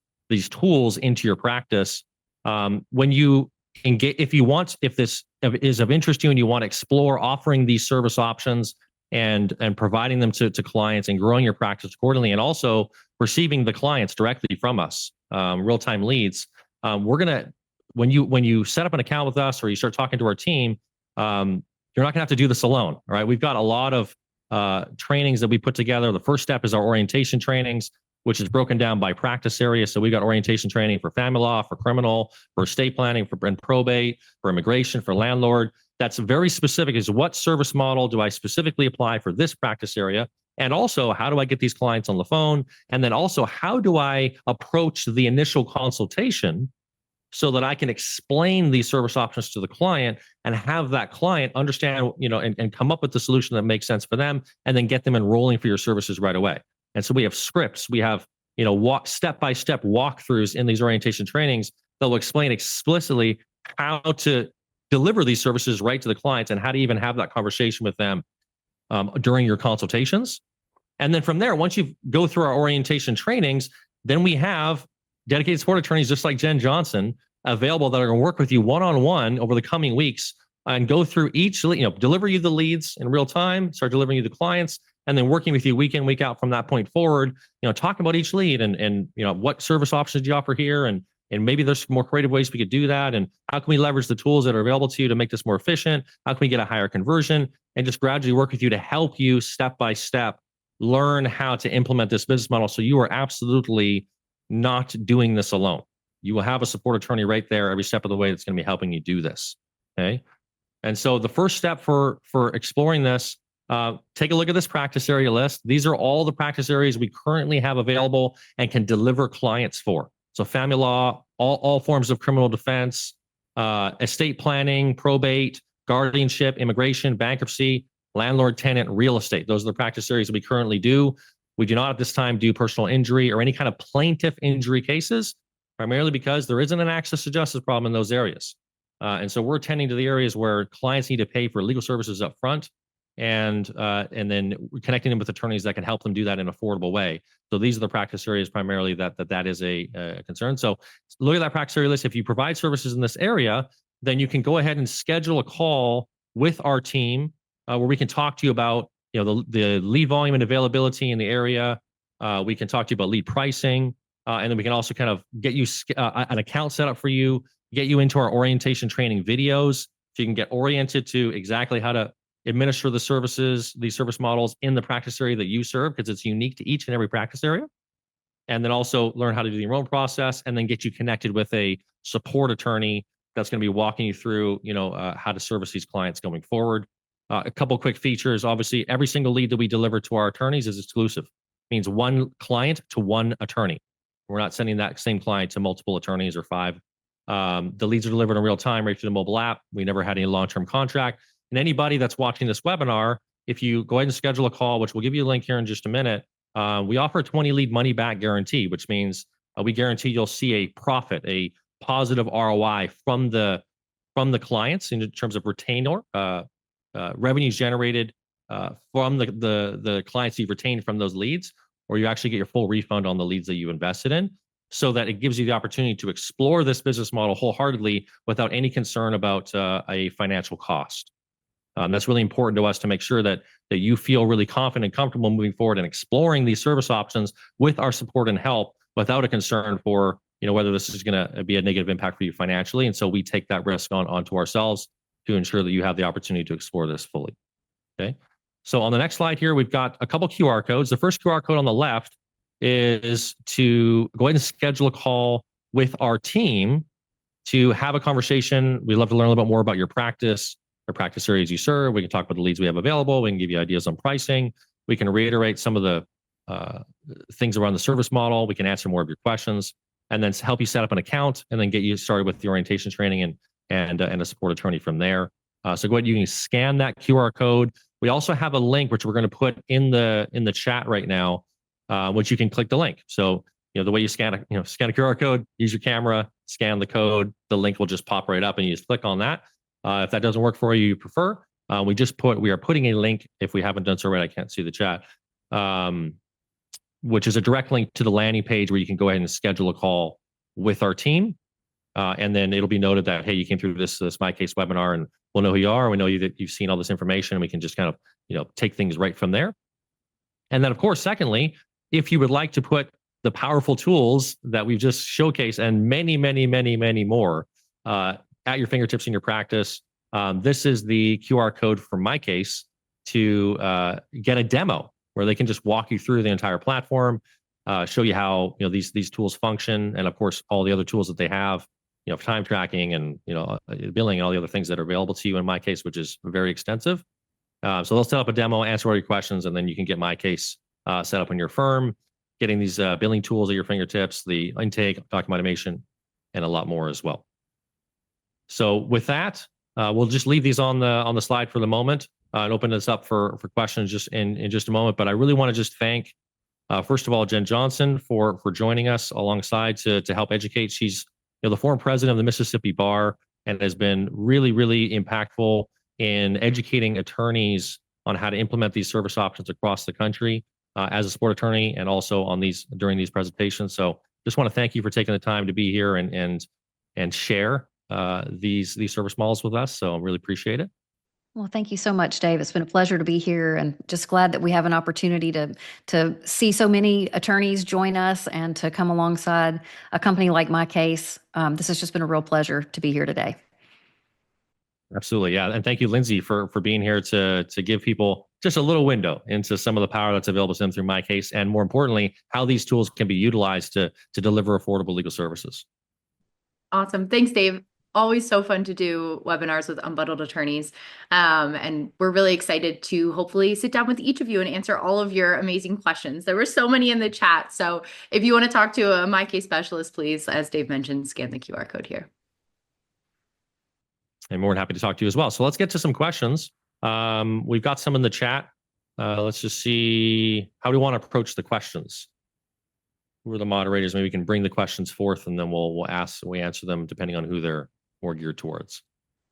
tools into your practice. When you engage, if this is of interest to you and you want to explore offering these service options and providing them to clients and growing your practice accordingly, and also receiving the clients directly from us, real-time leads, when you set up an account with us or you start talking to our team, you're not gonna have to do this alone. All right, we've got a lot of trainings that we put together. The first step is our orientation trainings, which is broken down by practice area. So we got orientation training for family law, for criminal, for estate planning, and probate, for immigration, for landlord. that's very specific is what service model do I specifically apply for this practice area? And also, how do I get these clients on the phone? And then also, how do I approach the initial consultation so that I can explain these service options to the client and have that client understand, and come up with the solution that makes sense for them, and then get them enrolling for your services right away. And so we have scripts, we have, step-by-step walkthroughs in these orientation trainings that will explain explicitly how to deliver these services right to the clients and how to even have that conversation with them during your consultations. And then from there, once you go through our orientation trainings, then we have dedicated support attorneys just like Jen Johnson available that are going to work with you one-on-one over the coming weeks and go through each, deliver you the leads in real time, start delivering you the clients, and then working with you week in, week out from that point forward, talking about each lead and what service options do you offer here, and maybe there's more creative ways we could do that, and how can we leverage the tools that are available to you to make this more efficient? How can we get a higher conversion? And just gradually work with you to help you step by step learn how to implement this business model so you are absolutely not doing this alone. You will have a support attorney right there every step of the way that's going to be helping you do this. Okay. And so the first step for exploring this, take a look at this practice area list. These are all the practice areas we currently have available and can deliver clients for. So family law, all forms of criminal defense, estate planning, probate, guardianship, immigration, bankruptcy, landlord, tenant, real estate. Those are the practice areas that we currently do. We do not at this time do personal injury or any kind of plaintiff injury cases, primarily because there isn't an access to justice problem in those areas. And so we're tending to the areas where clients need to pay for legal services up front, and then connecting them with attorneys that can help them do that in an affordable way. So these are the practice areas primarily that is a concern. So look at that practice area list. If you provide services in this area, then you can go ahead and schedule a call with our team where we can talk to you about the lead volume and availability in the area. We can talk to you about lead pricing, and then we can also kind of get you an account set up for you, get you into our orientation training videos so you can get oriented to exactly how to administer the services, these service models in the practice area that you serve, because it's unique to each and every practice area. And then also learn how to do the enrollment process, and then get you connected with a support attorney that's going to be walking you through, how to service these clients going forward. A couple quick features. Obviously, every single lead that we deliver to our attorneys is exclusive. It means one client to one attorney. We're not sending that same client to multiple attorneys or 5. The leads are delivered in real time right through the mobile app. We never had any long-term contract. And anybody that's watching this webinar, if you go ahead and schedule a call, which we'll give you a link here in just a minute, we offer a 20 lead money back guarantee, which means we guarantee you'll see a profit, a positive ROI from the clients in terms of retainer revenues generated from the clients you've retained from those leads, or you actually get your full refund on the leads that you invested in, so that it gives you the opportunity to explore this business model wholeheartedly without any concern about a financial cost. That's really important to us to make sure that you feel really confident and comfortable moving forward and exploring these service options with our support and help without a concern for whether this is going to be a negative impact for you financially. And so we take that risk onto ourselves to ensure that you have the opportunity to explore this fully. Okay. So on the next slide here, we've got a couple QR codes. The first QR code on the left is to go ahead and schedule a call with our team to have a conversation. We'd love to learn a little bit more about your practice, the practice areas you serve. We can talk about the leads we have available. We can give you ideas on pricing. We can reiterate some of the things around the service model. We can answer more of your questions, and then help you set up an account, and then get you started with the orientation training and a support attorney from there. So go ahead, you can scan that QR code. We also have a link which we're going to put in the chat right now, which you can click the link. So the way you scan a QR code, use your camera, scan the code, the link will just pop right up, and you just click on that. If that doesn't work for you, you prefer, we are putting a link, if we haven't done so already, I can't see the chat, which is a direct link to the landing page where you can go ahead and schedule a call with our team. And then it'll be noted that, hey, you came through this MyCase webinar, and we'll know who you are. We know that you've seen all this information, and we can just kind of, take things right from there. And then, of course, secondly, if you would like to put the powerful tools that we've just showcased and many, many, many, many more at your fingertips in your practice, this is the QR code for MyCase to get a demo where they can just walk you through the entire platform, show you how these tools function, and of course all the other tools that they have time tracking and, billing and all the other things that are available to you in MyCase, which is very extensive. So they'll set up a demo, answer all your questions, and then you can get MyCase set up in your firm, getting these billing tools at your fingertips, the intake, document automation, and a lot more as well. So with that, we'll just leave these on the slide for the moment and open this up for questions just in just a moment. But I really want to just thank, first of all, Jen Johnson for joining us alongside to help educate. She's the former president of the Mississippi Bar and has been really, really impactful in educating attorneys on how to implement these service options across the country as a support attorney and also during these presentations. So just want to thank you for taking the time to be here and share these service models with us. So I really appreciate it. Well, thank you so much, Dave. It's been a pleasure to be here, and just glad that we have an opportunity to see so many attorneys join us and to come alongside a company like MyCase. This has just been a real pleasure to be here today. Absolutely, yeah, and thank you, Lindsay, for being here to give people just a little window into some of the power that's available to them through MyCase, and more importantly, how these tools can be utilized to deliver affordable legal services. Awesome, thanks, Dave. Always so fun to do webinars with unbundled attorneys. And we're really excited to hopefully sit down with each of you and answer all of your amazing questions. There were so many in the chat. So if you want to talk to a MyCase specialist, please, as Dave mentioned, scan the QR code here. I'm more than happy to talk to you as well. So let's get to some questions. We've got some in the chat. Let's just see, how do we want to approach the questions? Who are the moderators? Maybe we can bring the questions forth and then we answer them depending on who they're more geared towards.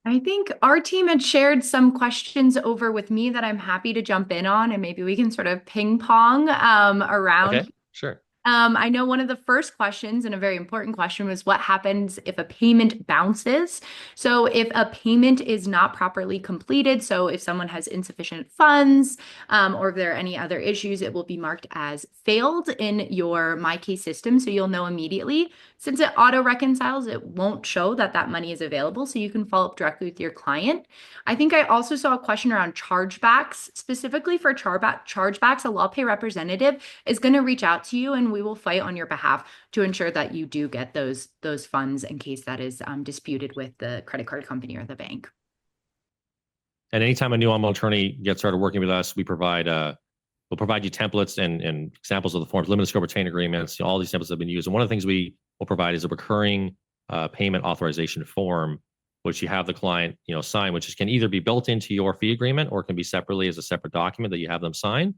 I think our team had shared some questions over with me that I'm happy to jump in on, and maybe we can sort of ping pong around. Okay, sure. I know one of the first questions, and a very important question, was what happens if a payment bounces? So if a payment is not properly completed, so if someone has insufficient funds, or if there are any other issues, it will be marked as failed in your MyCase system. So you'll know immediately. Since it auto reconciles, it won't show that that money is available, so you can follow up directly with your client. I think I also saw a question around chargebacks. Specifically for chargebacks, a law pay representative is going to reach out to you, and we will fight on your behalf to ensure that you do get those funds in case that is disputed with the credit card company or the bank. And anytime a new unbundled attorney gets started working with us, we'll provide you templates and examples of the forms, limited scope retained agreements, all these templates have been used. And one of the things we will provide is a recurring payment authorization form, which you have the client sign, which can either be built into your fee agreement or can be separately as a separate document that you have them sign,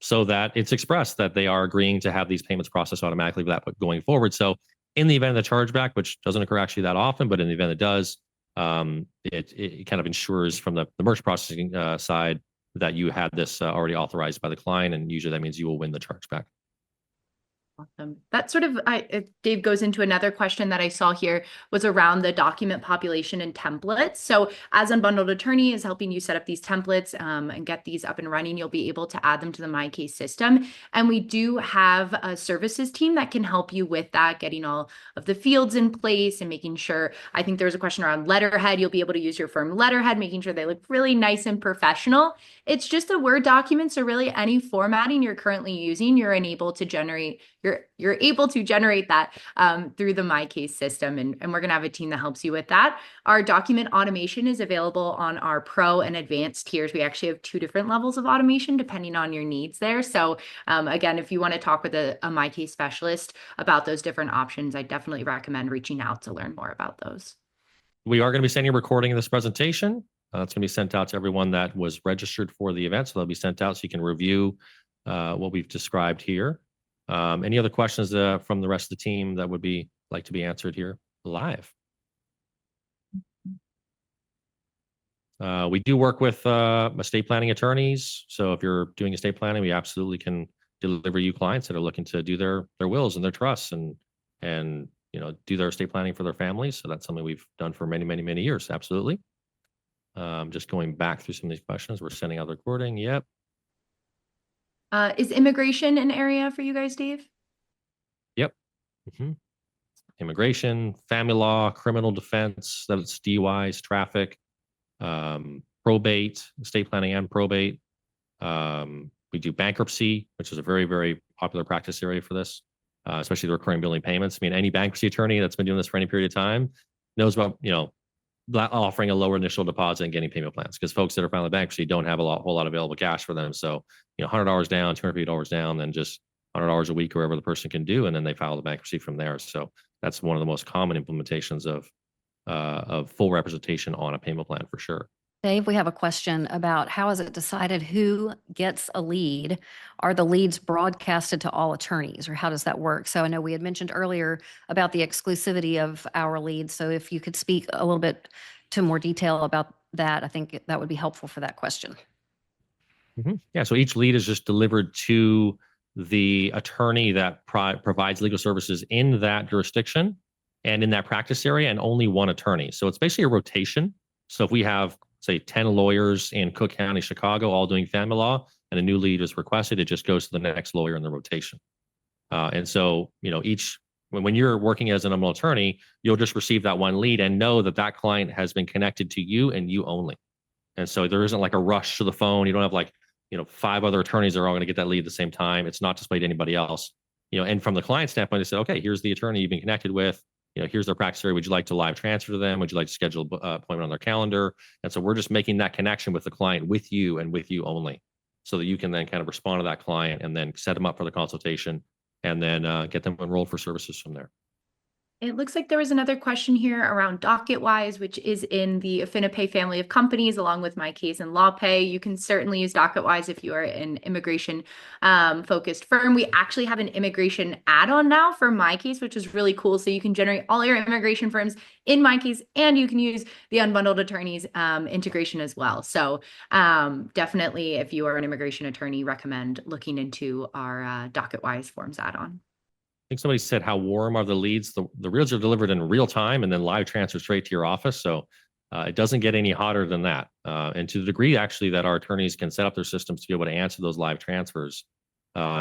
so that it's expressed that they are agreeing to have these payments processed automatically without going forward. So in the event of the chargeback, which doesn't occur actually that often, but in the event it does, it kind of ensures from the merchant processing side that you had this already authorized by the client, and usually that means you will win the chargeback. Awesome. That sort of, Dave, goes into another question that I saw here, was around the document population and templates. So as Unbundled Attorney is helping you set up these templates and get these up and running, you'll be able to add them to the MyCase system. And we do have a services team that can help you with that, getting all of the fields in place and making sure. I think there was a question around letterhead. You'll be able to use your firm letterhead, making sure they look really nice and professional. It's just a Word document, so really any formatting you're currently using, you're able to generate that through the MyCase system, and we're going to have a team that helps you with that. Our document automation is available on our Pro and Advanced tiers. We actually have 2 different levels of automation depending on your needs there. So again, if you want to talk with a MyCase specialist about those different options, I definitely recommend reaching out to learn more about those. We are going to be sending a recording of this presentation. It's going to be sent out to everyone that was registered for the event. So they'll be sent out so you can review what we've described here. Any other questions from the rest of the team that would like to be answered here live? We do work with estate planning attorneys. So if you're doing estate planning, we absolutely can deliver you clients that are looking to do their wills and their trusts and do their estate planning for their families. So that's something we've done for many, many, many years. Absolutely. Just going back through some of these questions. We're sending out the recording. Yep. Is immigration an area for you guys, Dave? Yep. Mm-hmm. Immigration, family law, criminal defense, that's DUIs, traffic, probate, estate planning and probate. We do bankruptcy, which is a very, very popular practice area for this, especially the recurring billing payments. I mean, any bankruptcy attorney that's been doing this for any period of time knows about, offering a lower initial deposit and getting payment plans, because folks that are filing bankruptcy don't have whole lot of available cash for them. So, $100 down, $250 down, then just $100 a week, or whatever the person can do, and then they file the bankruptcy from there. So that's one of the most common implementations of full representation on a payment plan, for sure. Dave, we have a question about how is it decided who gets a lead? Are the leads broadcasted to all attorneys, or how does that work? So I know we had mentioned earlier about the exclusivity of our leads. So if you could speak a little bit to more detail about that, I think that would be helpful for that question. Yeah, so each lead is just delivered to the attorney that provides legal services in that jurisdiction and in that practice area, and only one attorney. So it's basically a rotation. So if we have, say, 10 lawyers in Cook County, Chicago, all doing family law, and a new lead is requested, it just goes to the next lawyer in the rotation. And so, when you're working as an unbundled attorney, you'll just receive that one lead and know that that client has been connected to you and you only. And so there isn't like a rush to the phone. You don't have 5 other attorneys that are all going to get that lead at the same time. It's not displayed to anybody else. And from the client standpoint, they say, okay, here's the attorney you've been connected with. Here's their practice area. Would you like to live transfer to them? Would you like to schedule an appointment on their calendar? And so we're just making that connection with the client, with you and with you only, so that you can then kind of respond to that client and then set them up for the consultation, and then get them enrolled for services from there. It looks like there was another question here around DocketWise, which is in the AffiniPay family of companies, along with MyCase and LawPay. You can certainly use DocketWise if you are an immigration focused firm. We actually have an immigration add-on now for MyCase, which is really cool. So you can generate all your immigration firms in MyCase, and you can use the Unbundled Attorneys integration as well. So definitely, if you are an immigration attorney, recommend looking into our DocketWise Forms add-on. I think somebody said, how warm are the leads? The leads are delivered in real time and then live transfer straight to your office. So it doesn't get any hotter than that. And to the degree, actually, that our attorneys can set up their systems to be able to answer those live transfers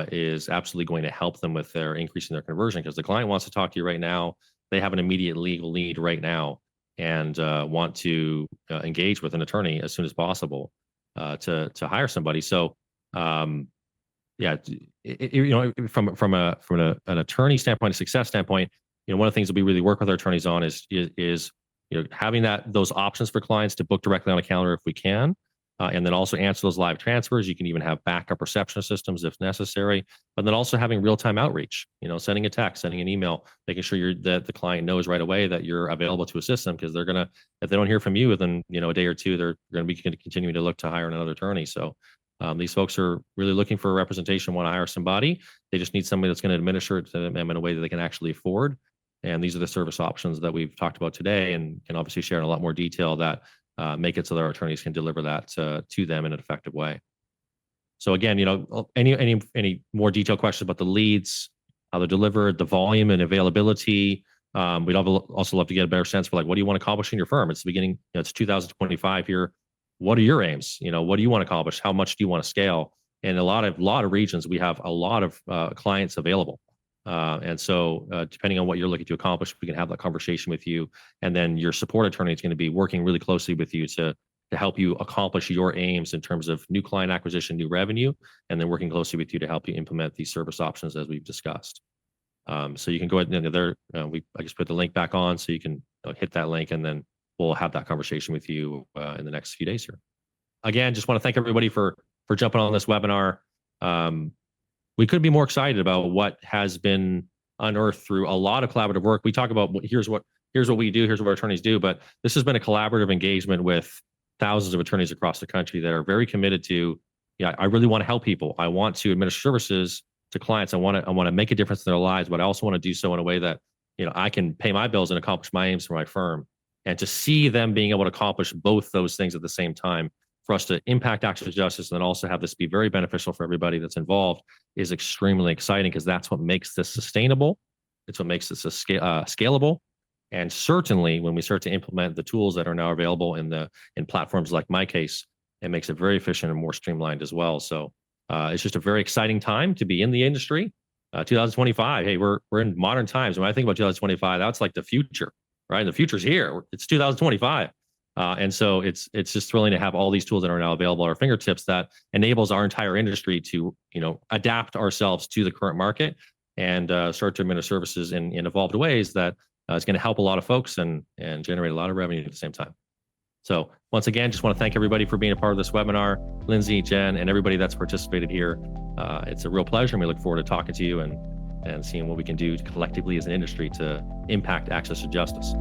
is absolutely going to help them with their increasing their conversion, because the client wants to talk to you right now. They have an immediate legal need right now and want to engage with an attorney as soon as possible to hire somebody. So yeah, from an attorney standpoint, a success standpoint, one of the things that we really work with our attorneys on is having those options for clients to book directly on a calendar if we can, and then also answer those live transfers. You can even have backup reception systems if necessary, but then also having real-time outreach. Sending a text, sending an email, making sure that the client knows right away that you're available to assist them, because they're gonna, if they don't hear from you within a day or two, they're going to be continuing to look to hire another attorney. So these folks are really looking for a representation, want to hire somebody. They just need somebody that's going to administer it to them in a way that they can actually afford. And these are the service options that we've talked about today, and can obviously share in a lot more detail that make it so that our attorneys can deliver that to them in an effective way. So again, any more detailed questions about the leads, how they're delivered, the volume and availability. We'd also love to get a better sense for what do you want to accomplish in your firm? It's the beginning, it's 2025 here. What are your aims? What do you want to accomplish? How much do you want to scale? In a lot of regions, we have a lot of clients available. And so depending on what you're looking to accomplish, we can have that conversation with you. And then your support attorney is going to be working really closely with you to help you accomplish your aims in terms of new client acquisition, new revenue, and then working closely with you to help you implement these service options as we've discussed. So you can go ahead and I just put the link back on, so you can hit that link, and then we'll have that conversation with you in the next few days here. Again, just want to thank everybody for jumping on this webinar. We couldn't be more excited about what has been unearthed through a lot of collaborative work. We talk about here's what we do, here's what our attorneys do, but this has been a collaborative engagement with thousands of attorneys across the country that are very committed to, I really want to help people. I want to administer services to clients. I want to make a difference in their lives, but I also want to do so in a way that I can pay my bills and accomplish my aims for my firm. And to see them being able to accomplish both those things at the same time, for us to impact access to justice and then also have this be very beneficial for everybody that's involved, is extremely exciting, because that's what makes this sustainable. It's what makes this scalable. And certainly when we start to implement the tools that are now available in platforms like MyCase, it makes it very efficient and more streamlined as well. So it's just a very exciting time to be in the industry. 2025, hey, we're in modern times. When I think about 2025, that's like the future. Right? The future's here. It's 2025. And so it's just thrilling to have all these tools that are now available at our fingertips that enables our entire industry to, adapt ourselves to the current market and start to administer services in evolved ways that is going to help a lot of folks and generate a lot of revenue at the same time. So once again, just want to thank everybody for being a part of this webinar. Lindsay, Jen, and everybody that's participated here. It's a real pleasure, and we look forward to talking to you and seeing what we can do collectively as an industry to impact access to justice.